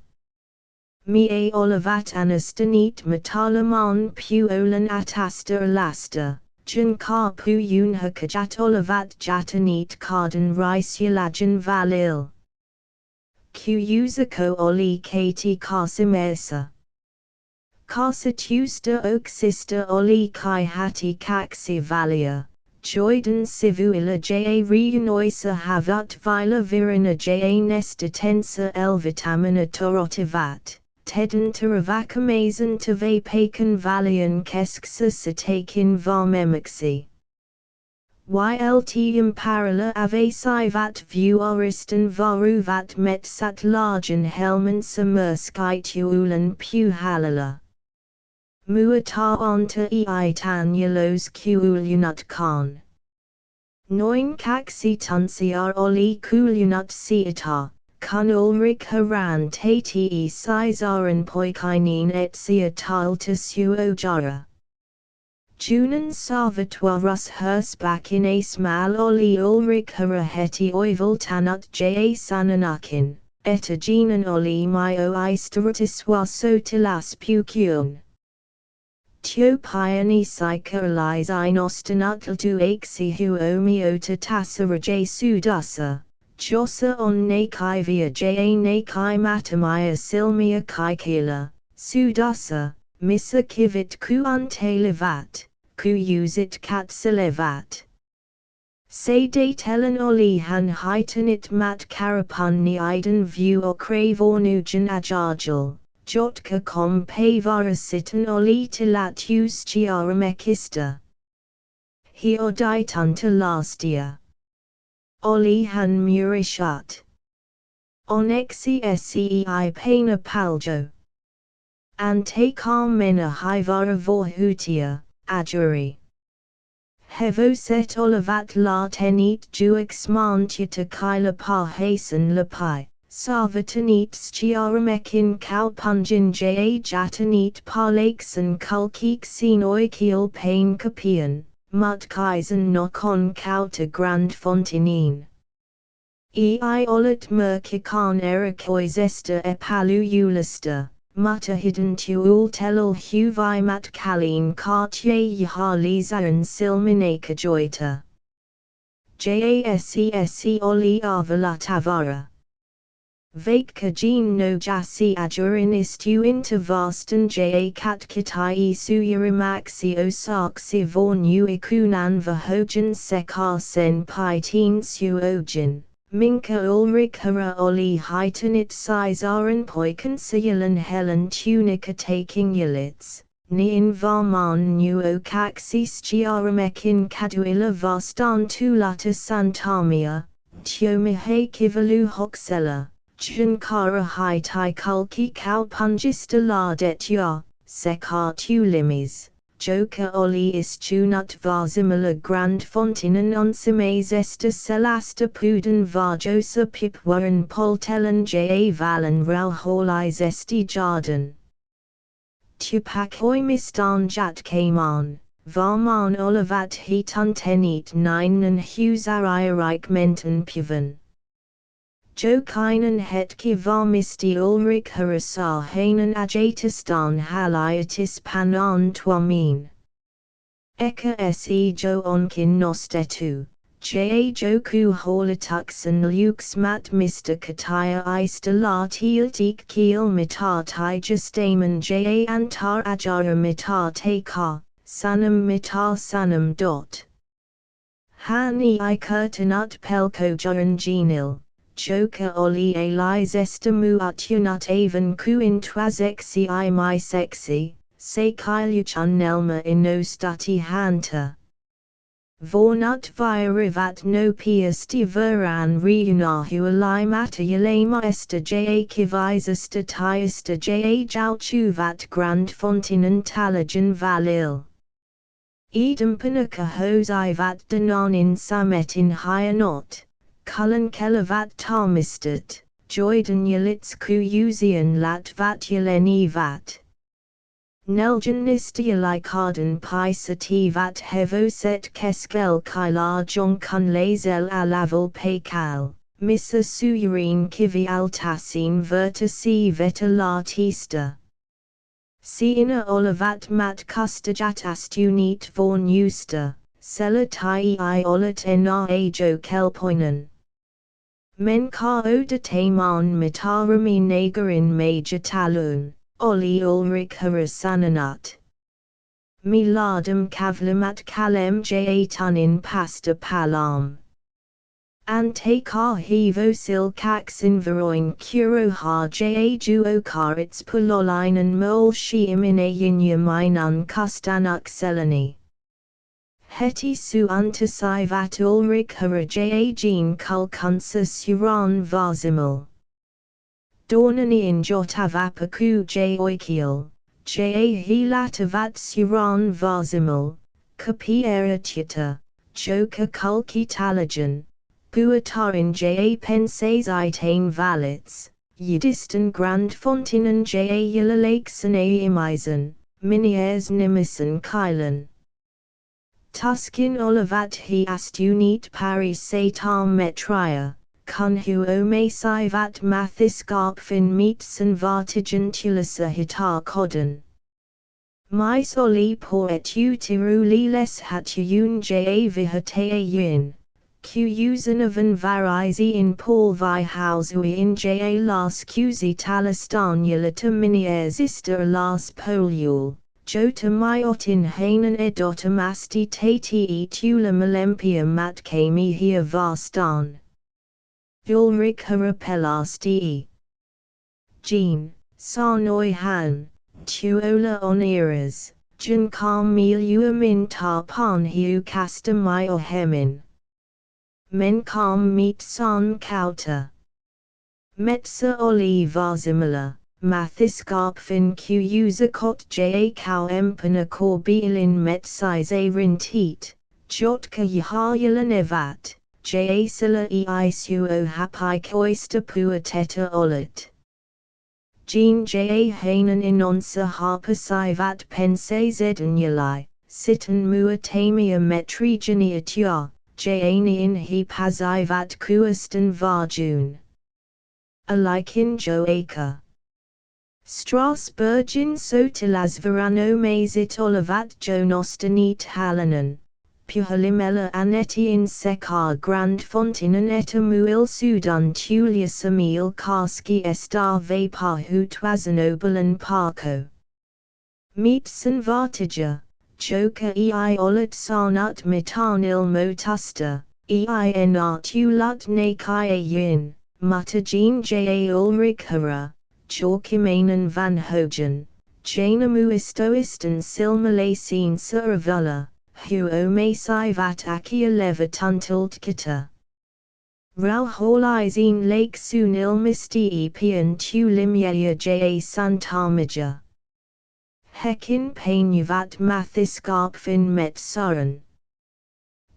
Mie olavat anastanit matalaman puolan atasta alasta, jan ka puyun hakajat olavat jatanit kardan risyalajan valil. Kuyuzako oli kati kasimesa. Casa tusta oxista oli kai hati kaksi valia, joiden sivuila ja reunoisa havat vila virina ja nesta tensa elvitamina torotivat, teden taravakamazen tave pakan valian kesksa sitakin varmemixi. Yltium parala avasi vat vuoristan varuvat metsat largen helmen samerskituulan pu halala. Muata onta tanyalos kuulunut kan. Noin kaksi tunsiar oli kulunut siata, kun ulrik haran tate sizaran poikainin etsia talta suojara. Junan savatwa rus hersbak in a smal oli ulrik haraheti oival tanut ja sananakin, etaginan oli mio istaratiswa sotilas pukyun. Tio piani psychoalize inostanutl tu axi huomiota tasara j sudasa, josa on nakai via ja nakai matamaya silmia kaikila, sudasa, misa kivit kuante levat, ku usit katsilevat. Se de telen oli han heitanit mat karapan ni iden view o kravornujan ajarjal. Jotka kom pavarasitan oli tilat uschiaramekista. Hioditanta lastia. Oli han murishat. Onexi sei pena paljo. Ante carmena hivara vorhutia, ajuri. Hevoset olavat la tenit juix mantuta kyla pa hasen lapai, sarvatanit schiaramekin kalpunjin ja jatanit parlaksen kulkik sin oikiel pain kapian, mutkaisen nokon kauta grand fontinin. Ei olat merkikan erikoisesta epalu ulista, mutta hidden tuul telul huvi mat kalin kartye yhalizan silminaka joita. Jasese oli avalatavara. Vaikka jean no jasi ajurin istu intervastan ja katkitai suyarimaxi osaksi vorn uikunan vahojan sekar sen pi teen suojan. Minka Ulrikara oli heitanit Caesaren poiken siulan helen tunica taking yulits, Niin varman nuo kaxis chiaramekin kaduila vastan tulata santamia, Tiomihe kivalu hoxella, Junkara hitai kulki kalpunjista ladet ya, sekar tulimis. Joka oli istunut varzimala grand fontinan onsimes esta celasta puden varjosa pipwaran poltelan ja valan ralholis esti jardan. Tupakoy mistan jat kaman, varman olavat hituntenit ninen husariarik menten puvan. Jokinen hetki varmisti ulrik harasar hanan ajatistan haliatis panan tuamin. Eka se jo onkin nostetu, ja joku holatuksan lukes mat mista kataya ista la tiltik kiel mitar tijastamen ja antar ajara mitar taka, sanam mitar sanam dot. Hani I kurtanut pelko juran genil. Joka oli aliz estamu utunut avan kuin twazexi I my sexy, se kiluchun nelma ino stuti hanta. Vornut virivat no piasti veran reunahu ali mata yalama esta ja kivisa statiasta ja jalchuvat grand fontinan talajan valil. Edampanaka hosivat danon in sametin hyanot. Kullan kelavat tarmistat, joydan yalits kuyuzian lat vat yaleni vat. Neljan nistialikardan pisati vat hevoset keskel kylar jonkun lazel alaval pekal, missa suyurin kivi altasin vertasi veta latista. Sina olavat mat kustajatastunit vorn usta, selatai I olat ena ajo kelpoinan. Men ka odatamon mitarami nagarin major talun, oli ulrik harasananut. Miladam kavlamat kalem jatunin pasta palam. Ante ka hevo silkaxin varoin kuro ha juo karits pulolinen mol shiimine mainan kustanuk selani. Heti su untasai vat ulrik hara jean kulkunsa suran varzimul. Dornani in jotavapaku oikiel, hilatavat suran varzimul, kapi eratita, joka kulki talajan, buatarin penses itain valits, yidistan grand fontinan yilalaksan aimizan, miniers nimisan kylan. Tuskin olavat he astunit paris satam metria, kunhu ome sivat mathiskarpfin meetsan vartijan tulasa hitar kodan. My soli poet utiruli les hatuyun ja vihate yin, kuyuzanavan varizi in paul vi hausui in ja las kuzi talastan yulata miniers ista las polul. Jota myotin hanan edotamasti tati tula malempium mat kami hia vastan. Ulrik harapelasti. Jean, sarnoi han, tuola oniras, junkam miluamin tarpan hiu casta myo hemin. Men kam meet san kauta. Metsa oli varzimala. Mathiskarpfin kuyuzakot ja kau empana korbilin metsize rintit, Jotka yahayalan evat, jasila suo hapai koista puateta olet. Jean hanan inonsa harpasivat pensazeden yali, sitan muatamia metrigeniatua, jani in he pasivat kuistan varjun. Alikin joaka. Strasburgin sotilas verano mazit olavat jonostanit halanan. Puhalimela aneti in sekar grand fontinan etamuil sudan tulius emil karski estar vapar hutwazan oberlén parko. Meetsan vartija, joka olet sarnut mitanil motusta, art ulut nakai yin, mutajin ulrich hara, jorkimanan van hogen, janamu istoistan silmalasin suravula. Huo me sivat akia levitantilt kita. Rau holizine lake sunil misti epian tu limyaya santamija. Hekin painuvat mathiskarpfin met suran.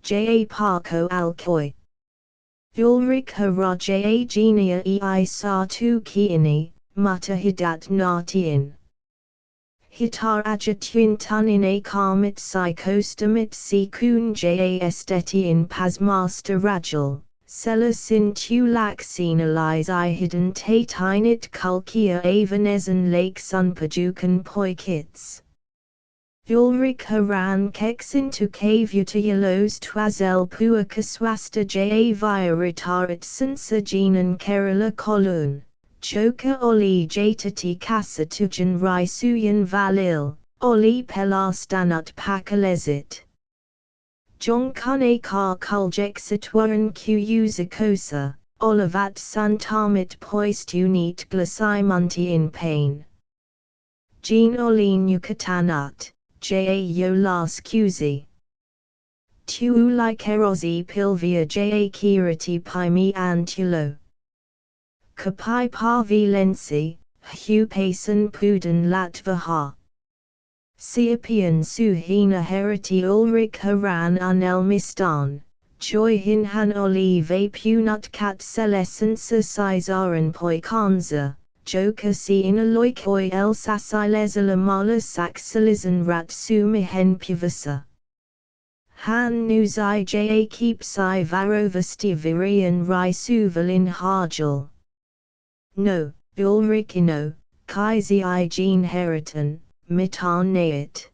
Parko alkoi. Ulrich hara genia sa tu kiini, mutta hidat nartien. Hitar ajatun tunin a karmit psychostamit si kun estetian pasmaster rajal, selasin tu laxin alise I hidden tatinit kulkia avanesan lake sunpajukan poikits. Ulrich haran keksin tu kavuta twazel pua kaswasta via ritarit sansajinan kerala kolun. Joka oli jatati kasa tujan risuyan valil, oli pelastanut pakalezit. Jonkane kar kuljek situran kuyuzakosa, olavat santamit poistunit glasimunti in pain. Jean olin yukatanut, yo las kuzi. Tu like erosi pilvia kirati pimi antulo. Kapai parvi lensi, hu pasan pudan latvaha. Siapian suhina heriti ulrich haran unelmistan, joy hinhan olive punut kat selesensa sizaran poikanza, joka si inaloikoi el sasilezala mala saxilizan rat sumihen puvasa. Han nuzai keep si varovasti virian risuvalin harjal. No, Ulrichino, Kaisi I Jean Heriton, mitan naet.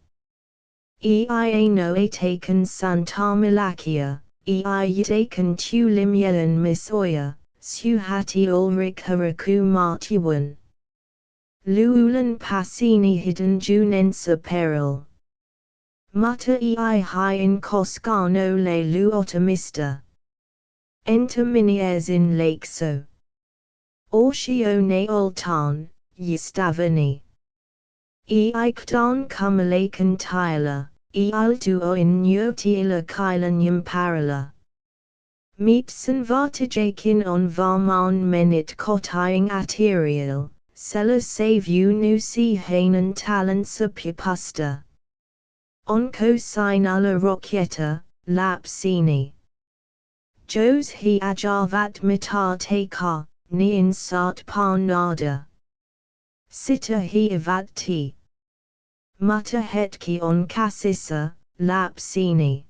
Eia no a taken Santamilakia, eia taken tu limyelan misoya, suhati Ulrich haraku martuan. Luulan passini hidden junensa peril. Mutta ei hi in Coscano le luotamista. Enter miniers in lake so. Orsio ne oltan, yistavani. Eikdan kumalakan tyla, eiltuo in nuotila kylan parala. Meetsan vartijakin on varman menit kotying aterial, sela save you nu si hanan talansa pupusta. Onko sinala rokyeta, lapsini. Jos he ajarvat mitar taka. Nien sat parnada. Sita he evatti. Mutta hetki on kasisa, lapsini.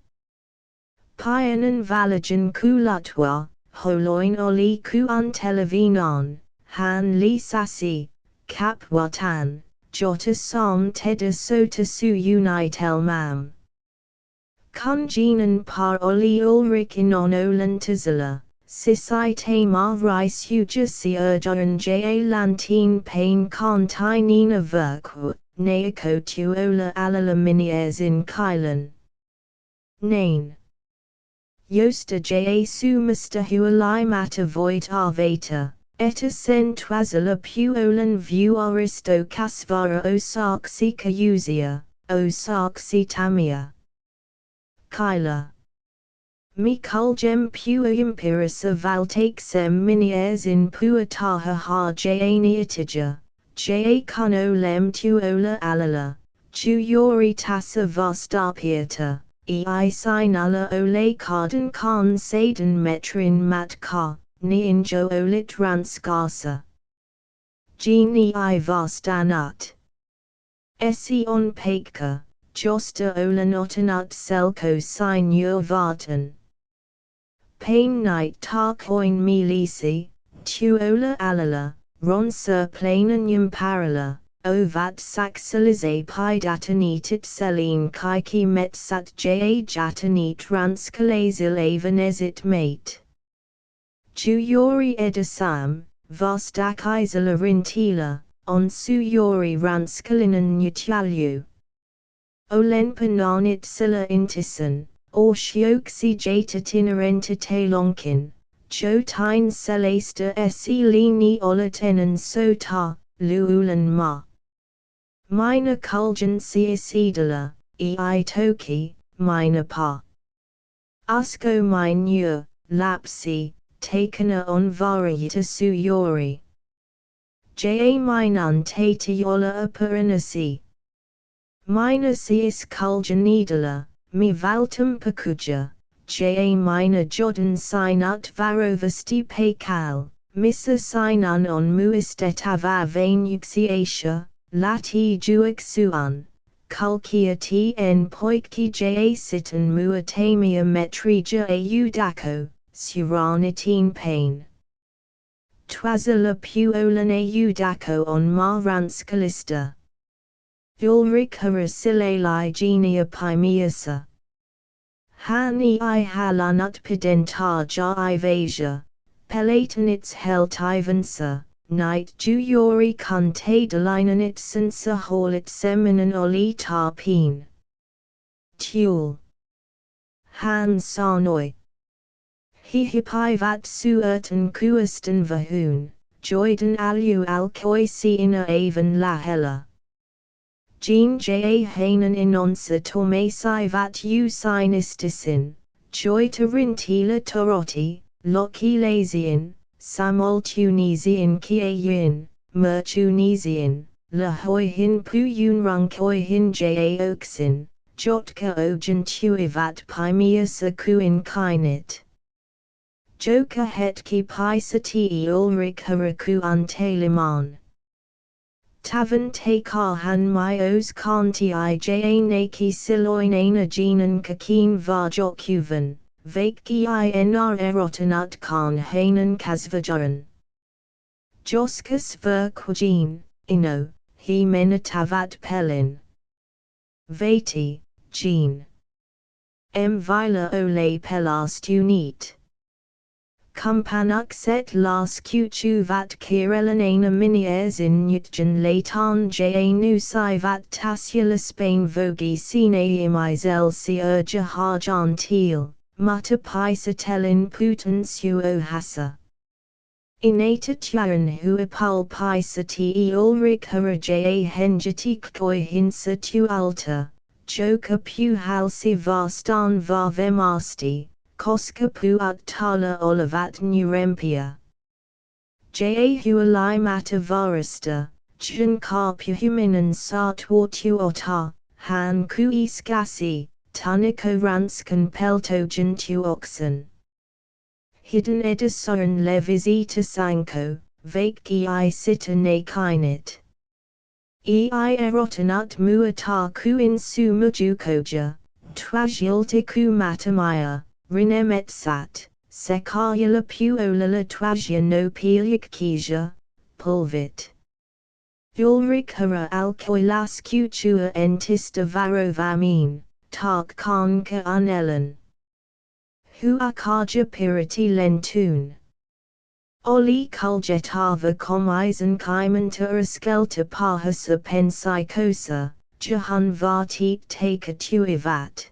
Pyanan valajan kulutwa, holoin oli ku untelevinan, han li sasi, kapwatan, jota sam teda sota su unitel mam. Kunjinan par oli ulrich inon olantizala. Sisai tamar rice hujasi urjan lantin pain kantinina verku, naiko tuola alala miniers in kylan. Nain. Yosta sumasta hualai mata voit arvata, eta sen twazala puolan view aristo kasvara osaksi kayuzia, osaksi tamia. Kyla. Mi kuljem pua impirisa valtakesem miniers in puataha ha janiatija, kuno lem tuola alala, tu yori tasa vastapiata, ei sinala ole karden kan saden metrin mat ka, ni injo olit ranskasa. Geni I vastanut. Esi on pekka, josta olanotanut selko sin vartan. Pain night tar coin milisi, tuola alala, ron sur plananium parala, ovat saxalize pidatanitit selene kaiki metsat ja jatanit ranskalazil avanesit mate. Juyori edasam, vastakizala rintila, on suyori ranskalinen nutyalu. Olen pananit sila intison, or shioksi jatatinarenta talonkin, jo tine celesta esi lini olatenan sota, luulan ma. Mina kuljan siasidala, ei toki, mina pa. Usko minur, lapsi, takana on varayita suyori. Ja minan tatayola aparanasi. Mina sias kuljanidala, mi valtum pakuja, ja mina jodan sinut varovasti pekal, misa sinan on muistetava vanuxiatia, lati juixuan, kulkia tn poikki ja sitan muatamia metrija audako, suranitin pain. Twazala puolan audako on ma ranskalista. Ulrik harasilali genia pimiasa. Hani I halanut pedentaja ivasia, pelatanits heltivansa, night juyori kuntadalininit sensa holit seminan oli tarpeen. Tuel. Han sanoi. Hihipivat suertan kuistan vahun, joiden alu alkoisi ina avan lahela. Jean ja hanan inonsa tomasi vat u sinistisin, joita rintila toroti, loki lazian, samol tunisian kiayin, mertunisian, la hoihin puyun runkoihin ja oxin, jotka ojan tuivat pimiasa kuin kinit. Joka hetki pisati ulrik haraku untaliman. Tavan takarhan myos kanti ja naki siloinana jinan kakin varjokuvan, vakki inr erotanut kan hanan kasvajaran. Joskas ver kujin, ino, he menatavat pelin. Vati, jean. Vila ole pelastunit. Kumpanuk set las kuchu vat kirelanana miniers in nutjan latan ja nusai vat tasula Spain vogi sinaimizel si urja harjan teal, mutta pisatelin putan suo hasa. Inata tuan huapul pisati ulrik haraja henjatik koi hinsa tualta, joka pu halsi vastan varvemasti. Koska puat tala olavat nurempia. Ja hualai mata varista, chun ka puhuminan sa tuota, han kuiskasi, tuniko ranskan peltojan tuoxen. Hidden edisuran levisita sanko, vakki I sita na kinit. Erotanut muata kuin su mujukoja, twajiltiku matamaya. Rinemetsat, sekayala puolala twajya no pilik kija, pulvit. Ulrik hara alkoilas kutua entista varovamin, tak kanka unelan. Huakaja pirati lentun. Oli kuljetava komisen kimantura skelta pahasa pensikosa, jahan vatit take tuivat.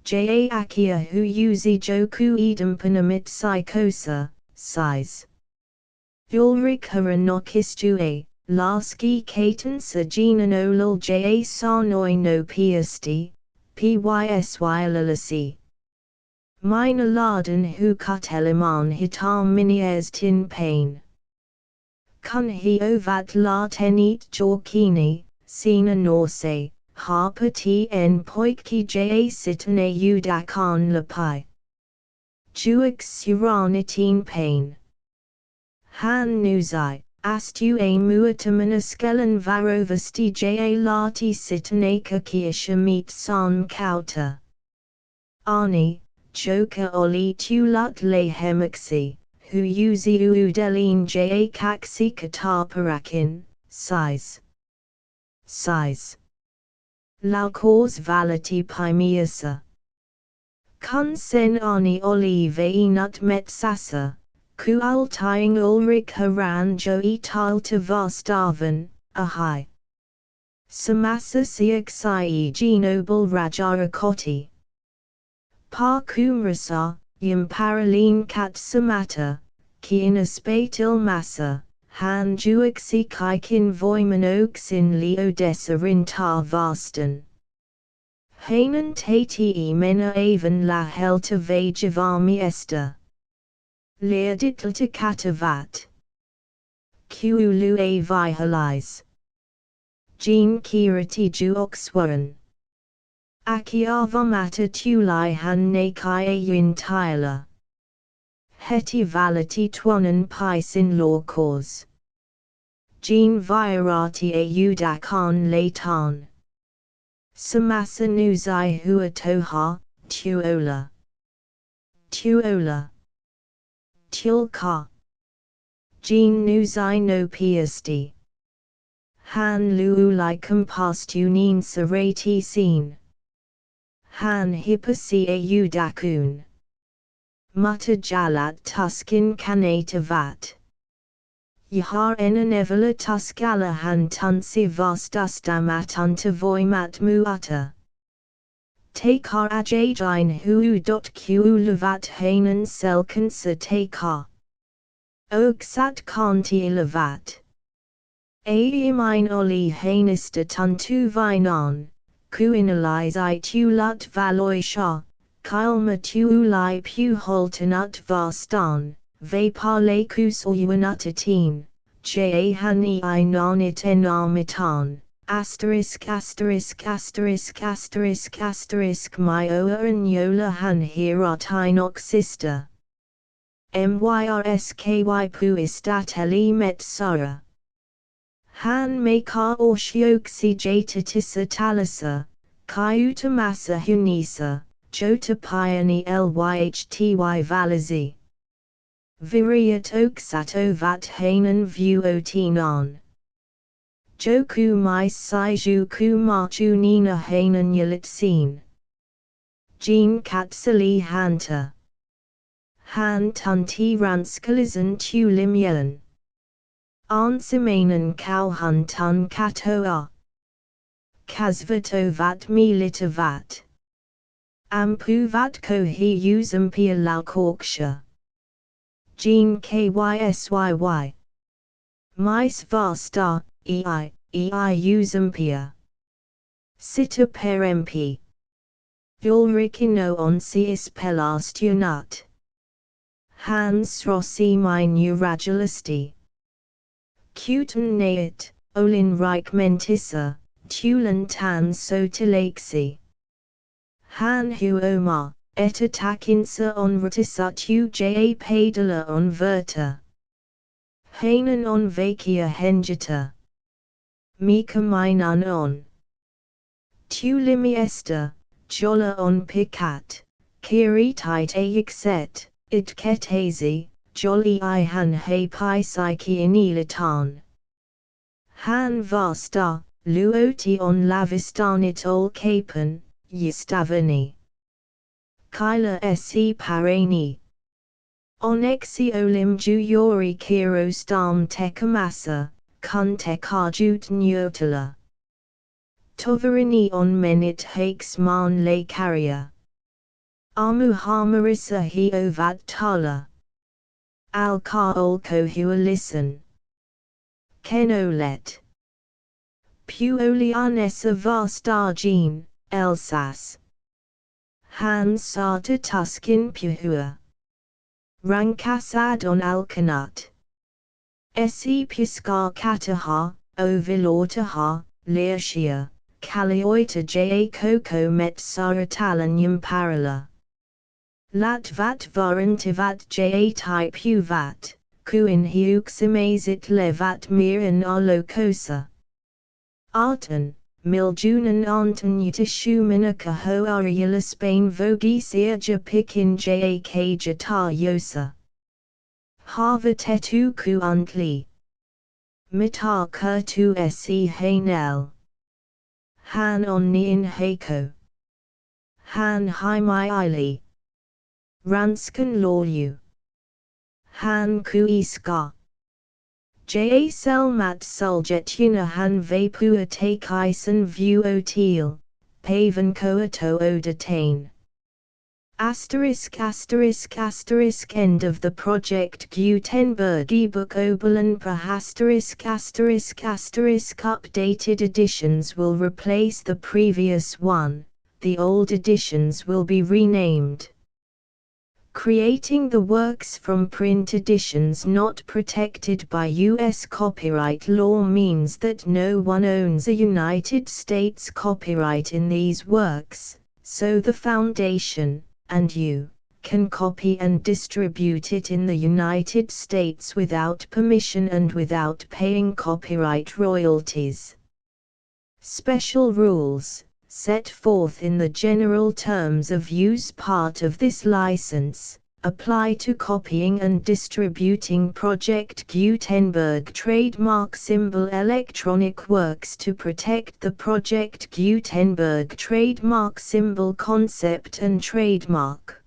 Ja akia hu uzi joku edampanamit psychosa, size. Ulrik haranokistue, laski katen sa jinan olal ja sanoi no piasti, pysy lalasi. Mina laden hu kuteliman hitam miniers tin pain. Kun hi ovat la tenit jorkini, sina norse, harpati en poikki ja sitane udakon lapai. Juik suranitin pain. Han nuzai, astu a muatamanaskelan varovasti ja lati sitanaka kiashamit san kauta. Ani, joka oli tulut le hemaksi, hu uzi udelin ja kaksi kataparakin, size. Laukos valati pimiasa. Kun sen ani olive nut met sasa, kual tying ulrik haran joi talta vastavan, ahai. Samasa siak sai genobal rajarakoti. Pa kumrasa, yam paraline kat samata, kien aspatil massa. Han juik si kaikin voimanoksin leo desarin ta vasten. Hanan tati mena aven la helta vajavami esta. Leaditlta katavat. Kuulu a vihalize. Jean kirati juokswaran. Akiavamata tulai han nakai ayun tyla. Heti valati twanan paisin law cause. Jean virati a udakon laitan. Samasa nuzai hua toha, tuola. Tulka. Jean nuzai no piasti. Han luulai compostunin sarati sin. Han hippasi a udakun. Mutta jalat tuskin kanata vat. Yahar enanevala tuskala han tunsi vastustamatanta voimat muata. Takar ajajine hu.ku levat hanan selkansa takar. Oksat kanti levat. Aimine oli hanista tuntu vinon, kuinalize I tulut valoisha. Kilma tuulai pu holtanut vastan, vapale kusulunutatin, ja hani I nonit enamitan, ***** myoa and yola han hiratinok sister. Myrsky puistateli met sura. Han makar oshioksi jatatisa talisa, kyutamasa hunisa. Jota Piani Lyhty Valazi. Viriat Oksato Vat Hanan Vuotinon. Joku Mais Saiju Ku Marchu Nina Hanan Yalitsin. Jean Katsali Hanta. Han Tunti Ranskalizan Tulim Yelan. Ansamanan Kauhun Tun Katoa. Kasvato Vat Milita Vat. Ampu vatko he usampia laukorksha. Jean kysyyy. Mais vasta, ei usampia. Sita per mp. Ulrikino onsiis pelastunut. Hans rossi mine uragilisti. Cutan naet, olin reich mentissa, tulan tan sotilaxi. Han huoma, et attakinsa on rotisatu ja padala on verta. Hanan on vakia hengita. Mika minan on. Tulimi esta, jola on picat, kiritit ayixet, it kethazi, jolly I han he pi psyche inilatan. Han vasta, luoti on lavistanit ol capen. Yistavani. Kyla se parani. Onexi olim juyori kiro stam tekamasa, kun tekajut nyotala. Tovarini on menit hakes man le carrier. Amu hamarisa he ovat tala. Al ka olko hua listen. Kenolet. Puolianessa vasta jean. Elsass. Han Sarta Tuskin Puhua. Rankasad on Alkanut. Se Piskar Kataha, O Vilortaha, Learshia, calioita ja coco met saratalanum parala. Lat vat varantivat ja type u vat, kuin hiuximazit levat mir in alocosa. Artan, miljunan antanuta shumina ho ariela Spain vogisia japikin ja kajata yosa. Harvatetu ku untli. Mitar kurtu se hanel. Han onni in hako. Han hi ili. Ranskan loryu. Han ku iska. Ja selmat suljetuna han vapua take ison view otil, pavan coato o detain. **** End of the project Gutenberg ebook Oberlén perhe **** updated editions will replace the previous one, the old editions will be renamed. Creating the works from print editions not protected by U.S. copyright law means that no one owns a United States copyright in these works, so the Foundation, and you, can copy and distribute it in the United States without permission and without paying copyright royalties. Special rules, set forth in the general terms of use part of this license, apply to copying and distributing Project Gutenberg trademark symbol electronic works to protect the Project Gutenberg trademark symbol concept and trademark.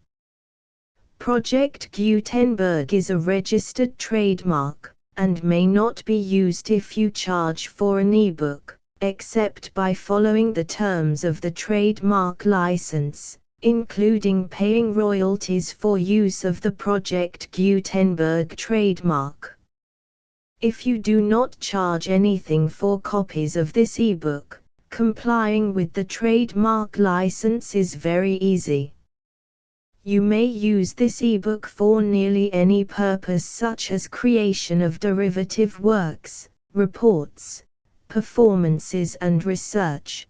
Project Gutenberg is a registered trademark, and may not be used if you charge for an ebook, except by following the terms of the trademark license, including paying royalties for use of the Project Gutenberg trademark. If you do not charge anything for copies of this ebook, complying with the trademark license is very easy. You may use this ebook for nearly any purpose such as creation of derivative works, reports, performances and research.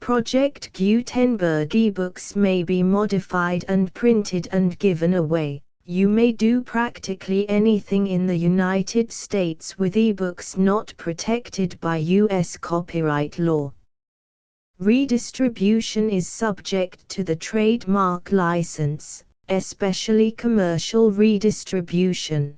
Project Gutenberg ebooks may be modified and printed and given away. You may do practically anything in the United States with ebooks not protected by U.S. copyright law. Redistribution is subject to the trademark license, especially commercial redistribution.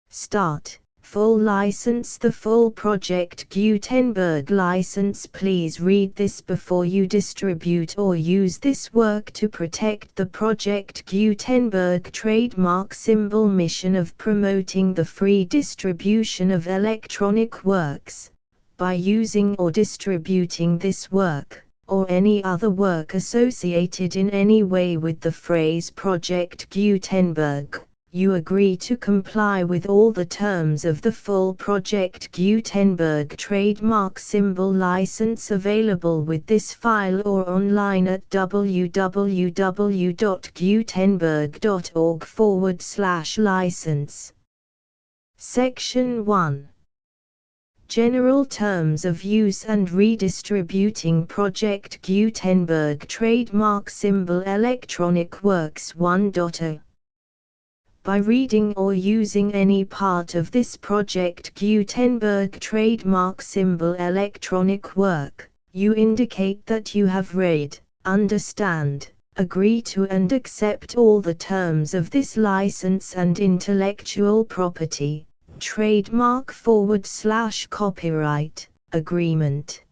Start. Full license. The full Project Gutenberg license. Please read this before you distribute or use this work to protect the Project Gutenberg trademark symbol mission of promoting the free distribution of electronic works. By using or distributing this work, or any other work associated in any way with the phrase Project Gutenberg, you agree to comply with all the terms of the full Project Gutenberg trademark symbol license available with this file or online at www.gutenberg.org/license. Section 1. General Terms of Use and Redistributing Project Gutenberg Trademark Symbol Electronic Works 1.0. By reading or using any part of this Project Gutenberg trademark symbol electronic work, you indicate that you have read, understand, agree to and accept all the terms of this license and intellectual property, trademark/copyright, agreement.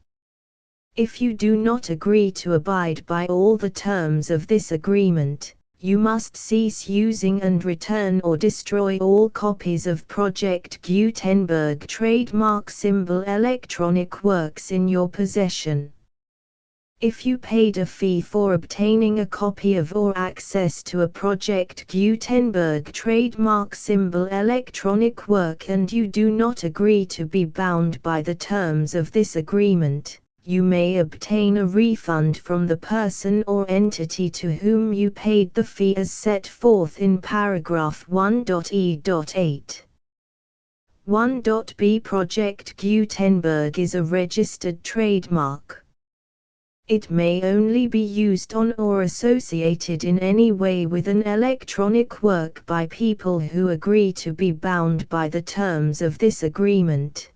If you do not agree to abide by all the terms of this agreement, you must cease using and return or destroy all copies of Project Gutenberg trademark symbol electronic works in your possession. If you paid a fee for obtaining a copy of or access to a Project Gutenberg trademark symbol electronic work and you do not agree to be bound by the terms of this agreement, you may obtain a refund from the person or entity to whom you paid the fee as set forth in paragraph 1.e.8. 1.b Project Gutenberg is a registered trademark. It may only be used on or associated in any way with an electronic work by people who agree to be bound by the terms of this agreement.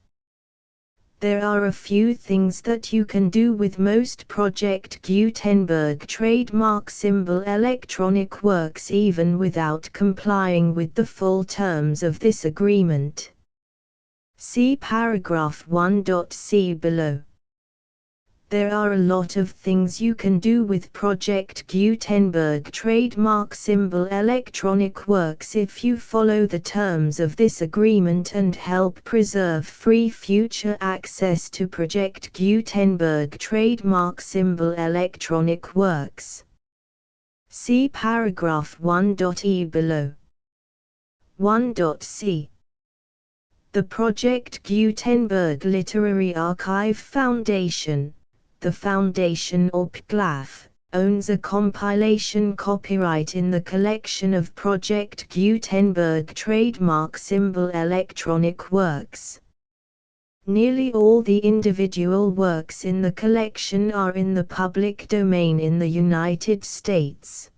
There are a few things that you can do with most Project Gutenberg trademark symbol electronic works even without complying with the full terms of this agreement. See paragraph 1.c below. There are a lot of things you can do with Project Gutenberg trademark symbol electronic works if you follow the terms of this agreement and help preserve free future access to Project Gutenberg trademark symbol electronic works. See paragraph 1.e below. 1.c The Project Gutenberg Literary Archive Foundation, the Foundation or PGLAF, owns a compilation copyright in the collection of Project Gutenberg trademark symbol electronic works. Nearly all the individual works in the collection are in the public domain in the United States.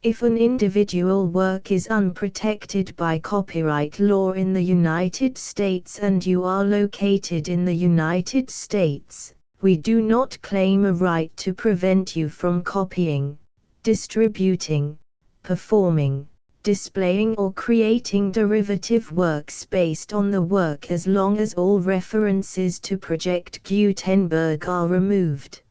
If an individual work is unprotected by copyright law in the United States and you are located in the United States, we do not claim a right to prevent you from copying, distributing, performing, displaying or creating derivative works based on the work as long as all references to Project Gutenberg are removed.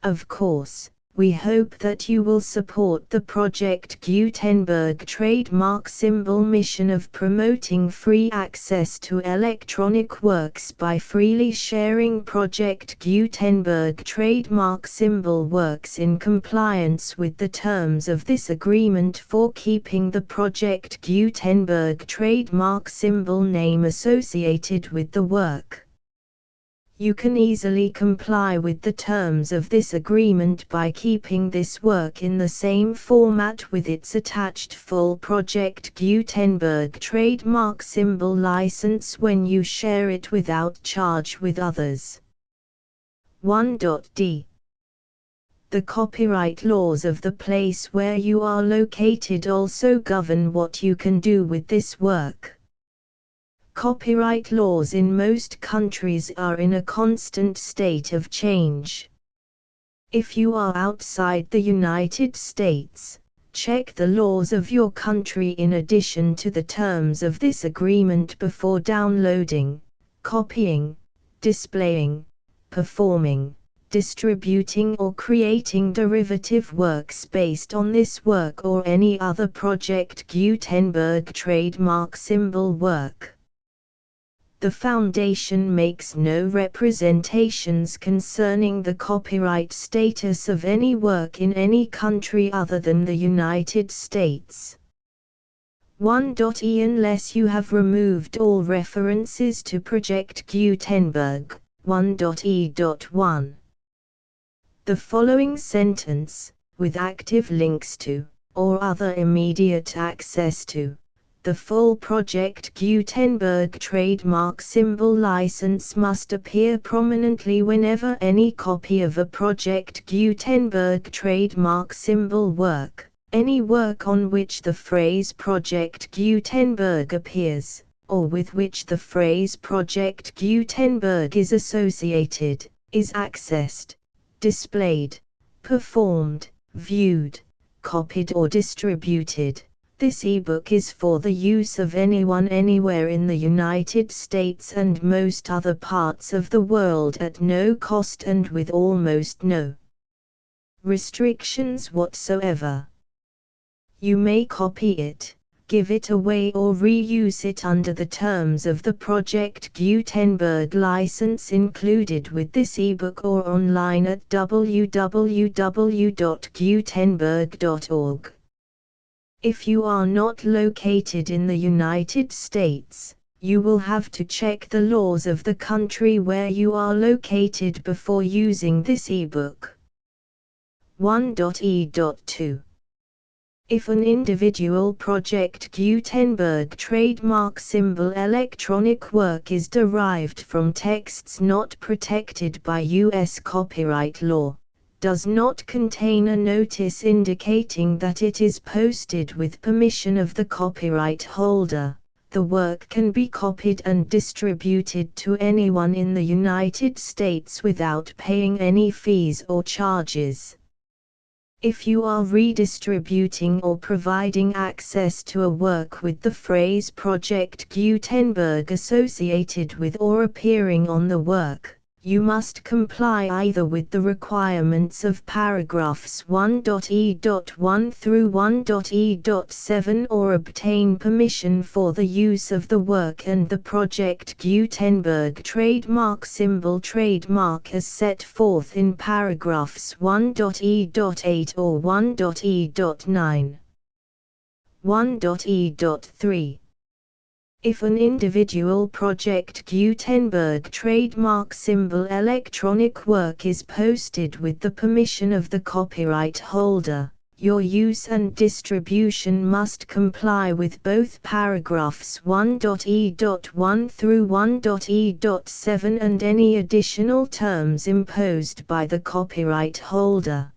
Of course, we hope that you will support the Project Gutenberg trademark symbol mission of promoting free access to electronic works by freely sharing Project Gutenberg trademark symbol works in compliance with the terms of this agreement for keeping the Project Gutenberg trademark symbol name associated with the work. You can easily comply with the terms of this agreement by keeping this work in the same format with its attached full Project Gutenberg trademark symbol license when you share it without charge with others. 1.d The copyright laws of the place where you are located also govern what you can do with this work. Copyright laws in most countries are in a constant state of change. If you are outside the United States, check the laws of your country in addition to the terms of this agreement before downloading, copying, displaying, performing, distributing or creating derivative works based on this work or any other Project Gutenberg trademark symbol work. The Foundation makes no representations concerning the copyright status of any work in any country other than the United States. 1.e Unless you have removed all references to Project Gutenberg, 1.e.1. The following sentence, with active links to, or other immediate access to, the full Project Gutenberg trademark symbol license must appear prominently whenever any copy of a Project Gutenberg trademark symbol work, any work on which the phrase Project Gutenberg appears, or with which the phrase Project Gutenberg is associated, is accessed, displayed, performed, viewed, copied or distributed. This ebook is for the use of anyone anywhere in the United States and most other parts of the world at no cost and with almost no restrictions whatsoever. You may copy it, give it away or reuse it under the terms of the Project Gutenberg license included with this ebook or online at www.gutenberg.org. If you are not located in the United States, you will have to check the laws of the country where you are located before using this ebook. 1.e.2 If an individual Project Gutenberg trademark symbol electronic work is derived from texts not protected by U.S. copyright law, does not contain a notice indicating that it is posted with permission of the copyright holder, the work can be copied and distributed to anyone in the United States without paying any fees or charges. If you are redistributing or providing access to a work with the phrase Project Gutenberg associated with or appearing on the work, you must comply either with the requirements of paragraphs 1.e.1 through 1.e.7 or obtain permission for the use of the work and the Project Gutenberg trademark symbol trademark as set forth in paragraphs 1.e.8 or 1.e.9. 1.e.3. If an individual Project Gutenberg trademark symbol electronic work is posted with the permission of the copyright holder, your use and distribution must comply with both paragraphs 1.e.1 through 1.e.7 and any additional terms imposed by the copyright holder.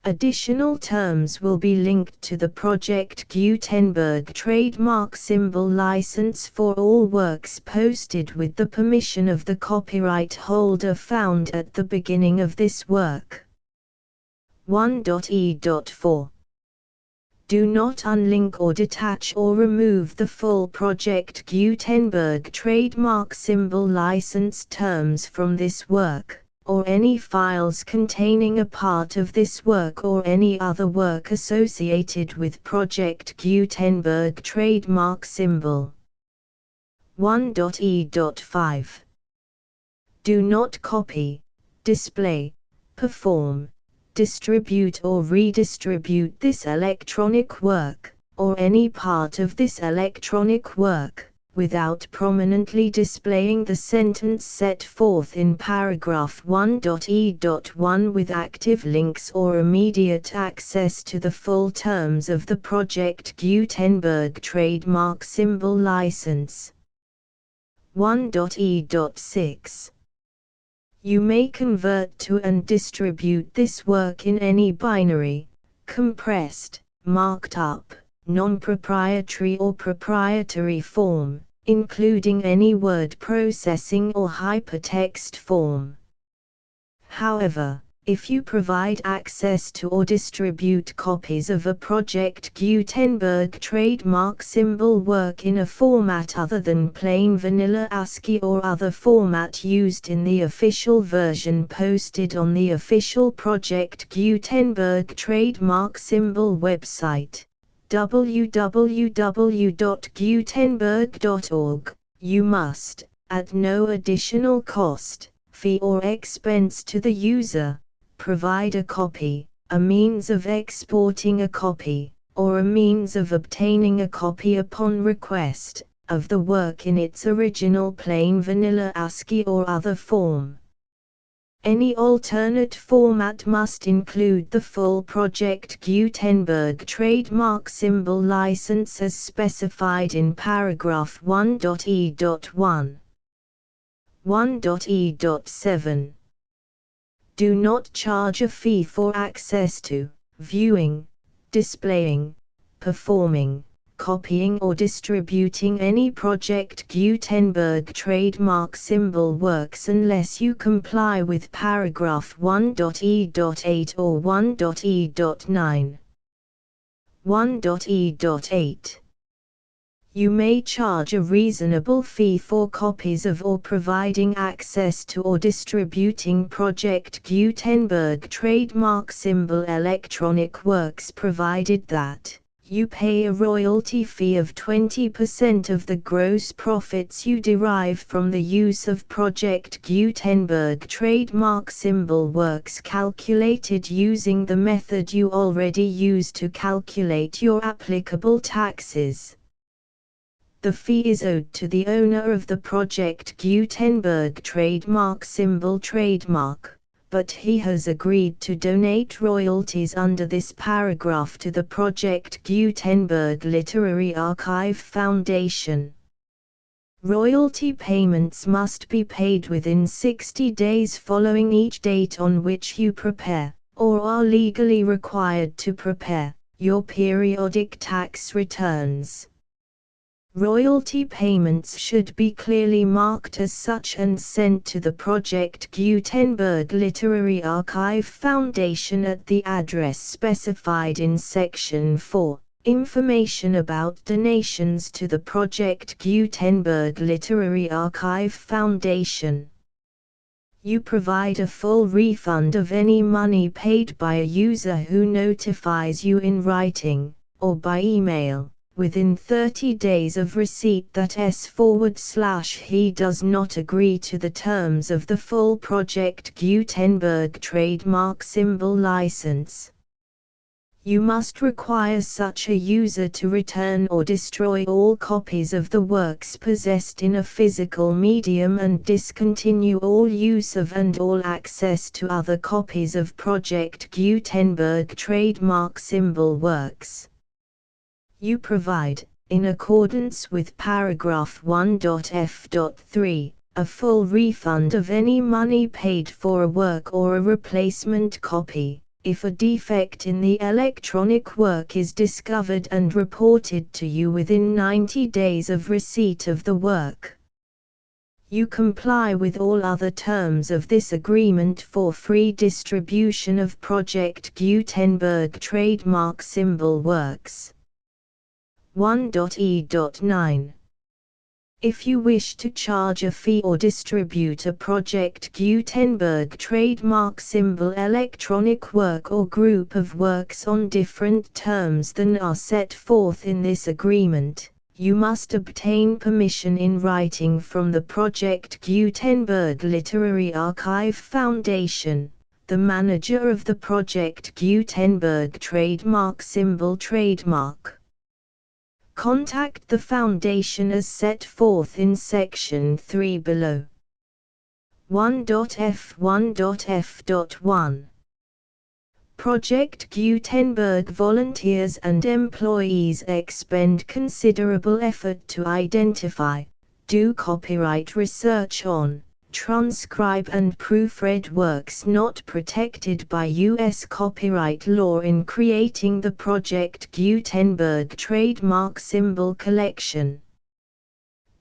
Additional terms will be linked to the Project Gutenberg trademark symbol license for all works posted with the permission of the copyright holder found at the beginning of this work. 1.e.4. Do not unlink or detach or remove the full Project Gutenberg trademark symbol license terms from this work, or any files containing a part of this work or any other work associated with Project Gutenberg trademark symbol. 1.e.5. Do not copy, display, perform, distribute or redistribute this electronic work, or any part of this electronic work, without prominently displaying the sentence set forth in paragraph 1.e.1 with active links or immediate access to the full terms of the Project Gutenberg trademark symbol license. 1.e.6. You may convert to and distribute this work in any binary, compressed, marked up, non-proprietary or proprietary form, including any word processing or hypertext form. However, if you provide access to or distribute copies of a Project Gutenberg trademark symbol work in a format other than plain vanilla ASCII or other format used in the official version posted on the official Project Gutenberg trademark symbol website, www.gutenberg.org, you must, at no additional cost, fee or expense to the user, provide a copy, a means of exporting a copy, or a means of obtaining a copy upon request, of the work in its original plain vanilla ASCII or other form. Any alternate format must include the full Project Gutenberg trademark symbol license as specified in paragraph 1.e.1. 1.e.7. Do not charge a fee for access to, viewing, displaying, performing, copying or distributing any Project Gutenberg trademark symbol works unless you comply with paragraph 1.e.8 or 1.e.9. 1.e.8. You may charge a reasonable fee for copies of or providing access to or distributing Project Gutenberg trademark symbol electronic works provided that you pay a royalty fee of 20% of the gross profits you derive from the use of Project Gutenberg trademark symbol works calculated using the method you already use to calculate your applicable taxes. The fee is owed to the owner of the Project Gutenberg trademark symbol trademark, but he has agreed to donate royalties under this paragraph to the Project Gutenberg Literary Archive Foundation. Royalty payments must be paid within 60 days following each date on which you prepare, or are legally required to prepare, your periodic tax returns. Royalty payments should be clearly marked as such and sent to the Project Gutenberg Literary Archive Foundation at the address specified in Section 4. Information about donations to the Project Gutenberg Literary Archive Foundation. You provide a full refund of any money paid by a user who notifies you in writing, or by email, within 30 days of receipt that he does not agree to the terms of the full Project Gutenberg trademark symbol license. You must require such a user to return or destroy all copies of the works possessed in a physical medium and discontinue all use of and all access to other copies of Project Gutenberg trademark symbol works. You provide, in accordance with paragraph 1.f.3, a full refund of any money paid for a work or a replacement copy, if a defect in the electronic work is discovered and reported to you within 90 days of receipt of the work. You comply with all other terms of this agreement for free distribution of Project Gutenberg trademark symbol works. 1.e.9. If you wish to charge a fee or distribute a Project Gutenberg trademark symbol electronic work or group of works on different terms than are set forth in this agreement, you must obtain permission in writing from the Project Gutenberg Literary Archive Foundation, the manager of the Project Gutenberg trademark symbol trademark. Contact the Foundation as set forth in Section 3 below. 1.f1.f.1. Project Gutenberg volunteers and employees expend considerable effort to identify, do copyright research on, transcribe and proofread works not protected by U.S. copyright law in creating the Project Gutenberg trademark symbol collection.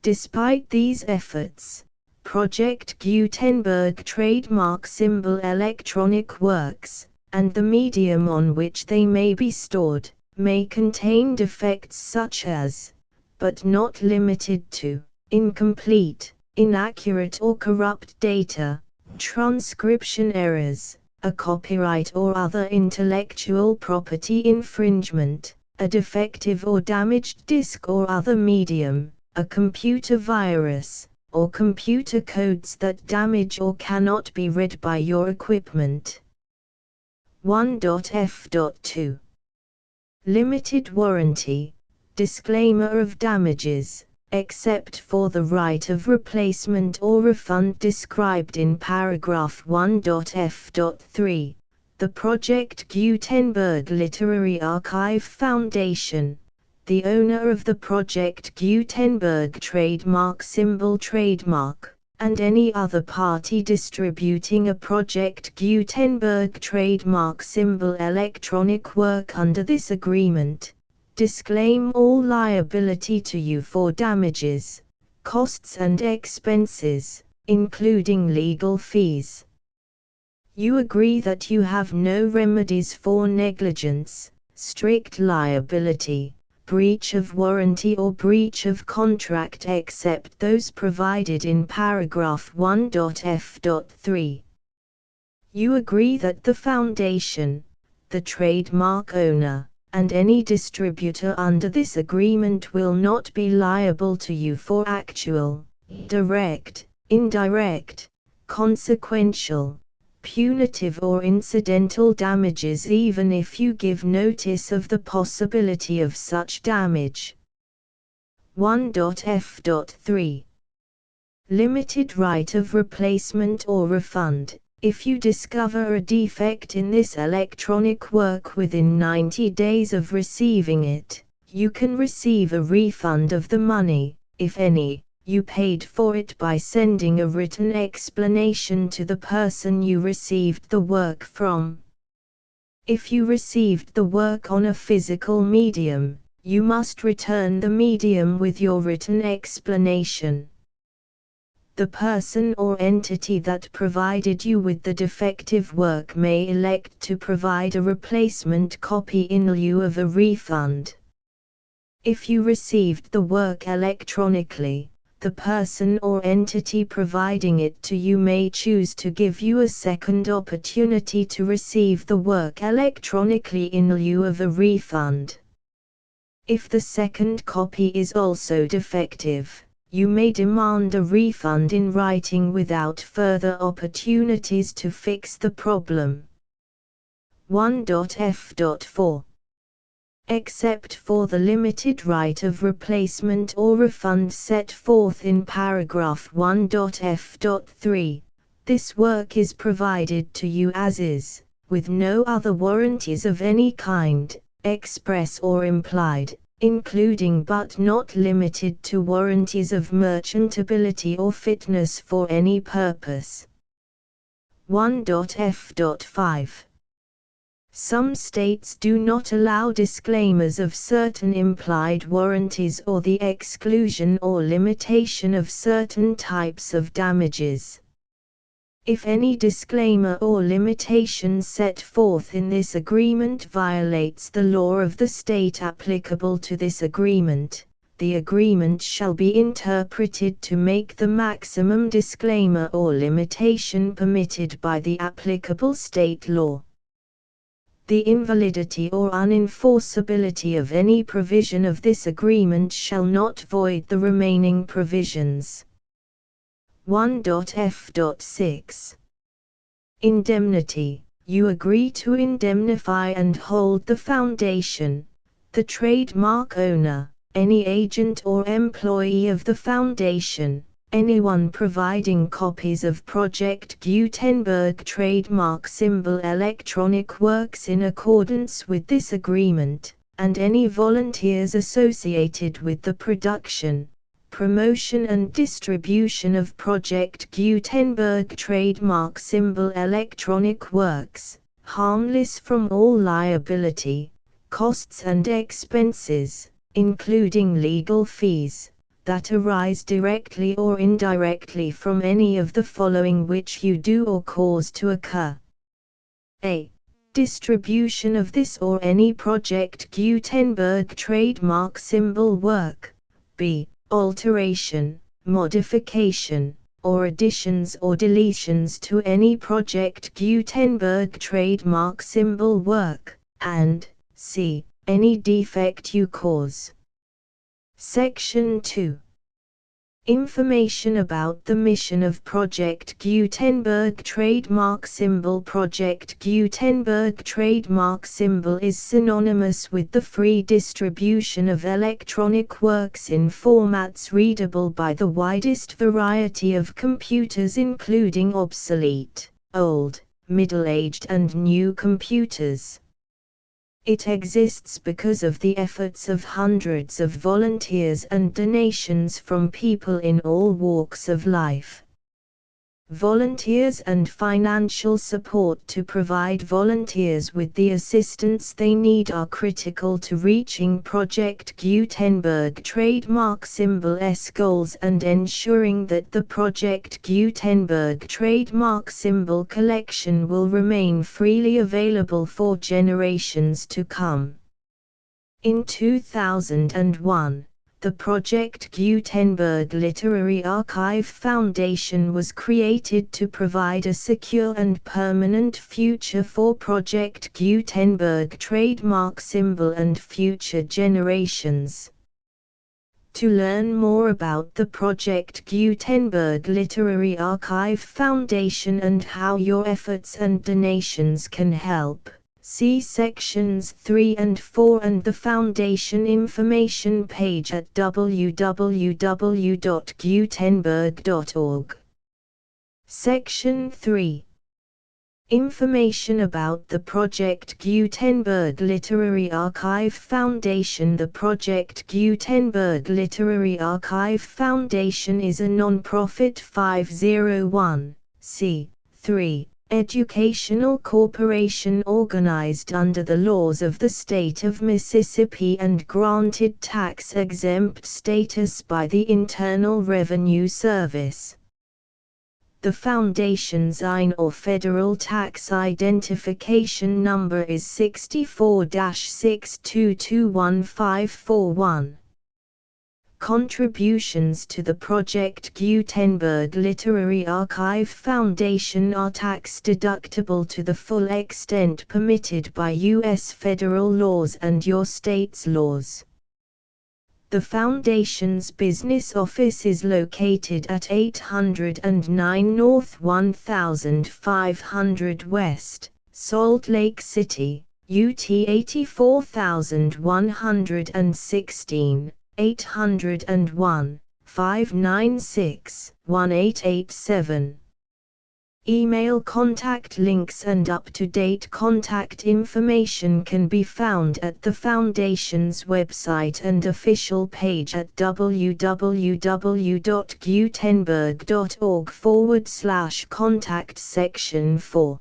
Despite these efforts, Project Gutenberg trademark symbol electronic works, and the medium on which they may be stored, may contain defects such as, but not limited to, incomplete, inaccurate or corrupt data, transcription errors, a copyright or other intellectual property infringement, a defective or damaged disk or other medium, a computer virus, or computer codes that damage or cannot be read by your equipment. 1.f.2. Limited warranty, disclaimer of damages, except for the right of replacement or refund described in paragraph 1.f.3, the Project Gutenberg Literary Archive Foundation, the owner of the Project Gutenberg trademark symbol trademark, and any other party distributing a Project Gutenberg trademark symbol electronic work under this agreement, disclaim all liability to you for damages, costs and expenses, including legal fees. You agree that you have no remedies for negligence, strict liability, breach of warranty or breach of contract except those provided in paragraph 1.f.3. You agree that the Foundation, the trademark owner, and any distributor under this agreement will not be liable to you for actual, direct, indirect, consequential, punitive or incidental damages even if you give notice of the possibility of such damage. 1.f.3. Limited right of replacement or refund, If you discover a defect in this electronic work within 90 days of receiving it, you can receive a refund of the money, if any, you paid for it by sending a written explanation to the person you received the work from. If you received the work on a physical medium, you must return the medium with your written explanation. The person or entity that provided you with the defective work may elect to provide a replacement copy in lieu of a refund. If you received the work electronically, the person or entity providing it to you may choose to give you a second opportunity to receive the work electronically in lieu of a refund. If the second copy is also defective, you may demand a refund in writing without further opportunities to fix the problem. 1.f.4 Except for the limited right of replacement or refund set forth in paragraph 1.f.3, this work is provided to you as is, with no other warranties of any kind, express or implied, including but not limited to warranties of merchantability or fitness for any purpose. 1.f.5 Some states do not allow disclaimers of certain implied warranties or the exclusion or limitation of certain types of damages. If any disclaimer or limitation set forth in this agreement violates the law of the state applicable to this agreement, the agreement shall be interpreted to make the maximum disclaimer or limitation permitted by the applicable state law. The invalidity or unenforceability of any provision of this agreement shall not void the remaining provisions. 1.f.6 Indemnity. You agree to indemnify and hold the foundation, the trademark owner, any agent or employee of the foundation, anyone providing copies of Project Gutenberg trademark symbol electronic works in accordance with this agreement, and any volunteers associated with the production, promotion and distribution of Project Gutenberg trademark symbol electronic works, harmless from all liability, costs and expenses, including legal fees, that arise directly or indirectly from any of the following which you do or cause to occur. A. Distribution of this or any Project Gutenberg trademark symbol work. B. Alteration, modification, or additions or deletions to any Project Gutenberg trademark symbol work, and C. Any defect you cause. Section 2. Information about the mission of Project Gutenberg trademark symbol. Project Gutenberg trademark symbol is synonymous with the free distribution of electronic works in formats readable by the widest variety of computers, including obsolete, old, middle-aged and new computers. It exists because of the efforts of hundreds of volunteers and donations from people in all walks of life. Volunteers and financial support to provide volunteers with the assistance they need are critical to reaching Project Gutenberg trademark symbol's goals and ensuring that the Project Gutenberg trademark symbol collection will remain freely available for generations to come. In 2001, the Project Gutenberg Literary Archive Foundation was created to provide a secure and permanent future for Project Gutenberg trademark symbol and future generations. To learn more about the Project Gutenberg Literary Archive Foundation and how your efforts and donations can help, see sections 3 and 4 and the Foundation information page at www.gutenberg.org. Section 3. Information about the Project Gutenberg Literary Archive Foundation. The Project Gutenberg Literary Archive Foundation is a non-profit 501(c)(3) educational corporation organized under the laws of the state of Mississippi and granted tax-exempt status by the Internal Revenue Service. The Foundation's IN or Federal Tax Identification Number is 64-6221541. Contributions to the Project Gutenberg Literary Archive Foundation are tax-deductible to the full extent permitted by U.S. federal laws and your state's laws. The Foundation's business office is located at 809 North 1500 West, Salt Lake City, UT 84116, 801-596-1887. Email contact links and up-to-date contact information can be found at the Foundation's website and official page at www.gutenberg.org/contact section 4.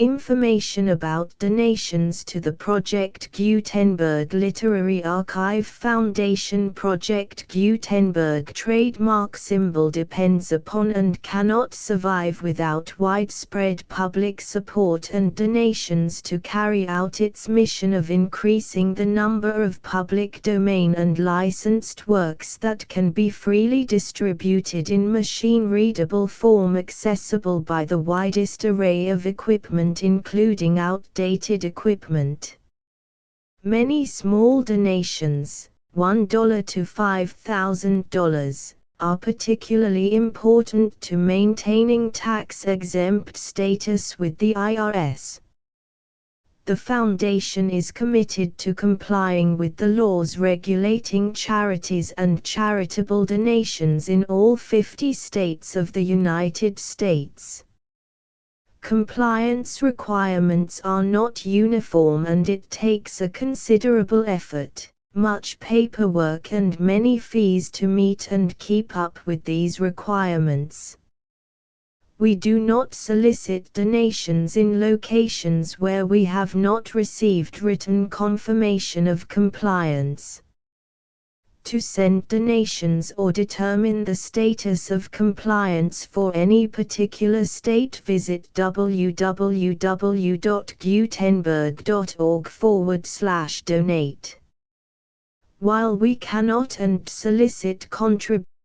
Information about donations to the Project Gutenberg Literary Archive Foundation. Project Gutenberg trademark symbol depends upon and cannot survive without widespread public support and donations to carry out its mission of increasing the number of public domain and licensed works that can be freely distributed in machine-readable form accessible by the widest array of equipment including outdated equipment. Many small donations, $1 to $5,000, are particularly important to maintaining tax-exempt status with the IRS. The Foundation is committed to complying with the laws regulating charities and charitable donations in all 50 states of the United States. Compliance requirements are not uniform and it takes a considerable effort, much paperwork and many fees to meet and keep up with these requirements. We do not solicit donations in locations where we have not received written confirmation of compliance. To send donations or determine the status of compliance for any particular state, visit www.gutenberg.org/donate. While we cannot and solicit contributions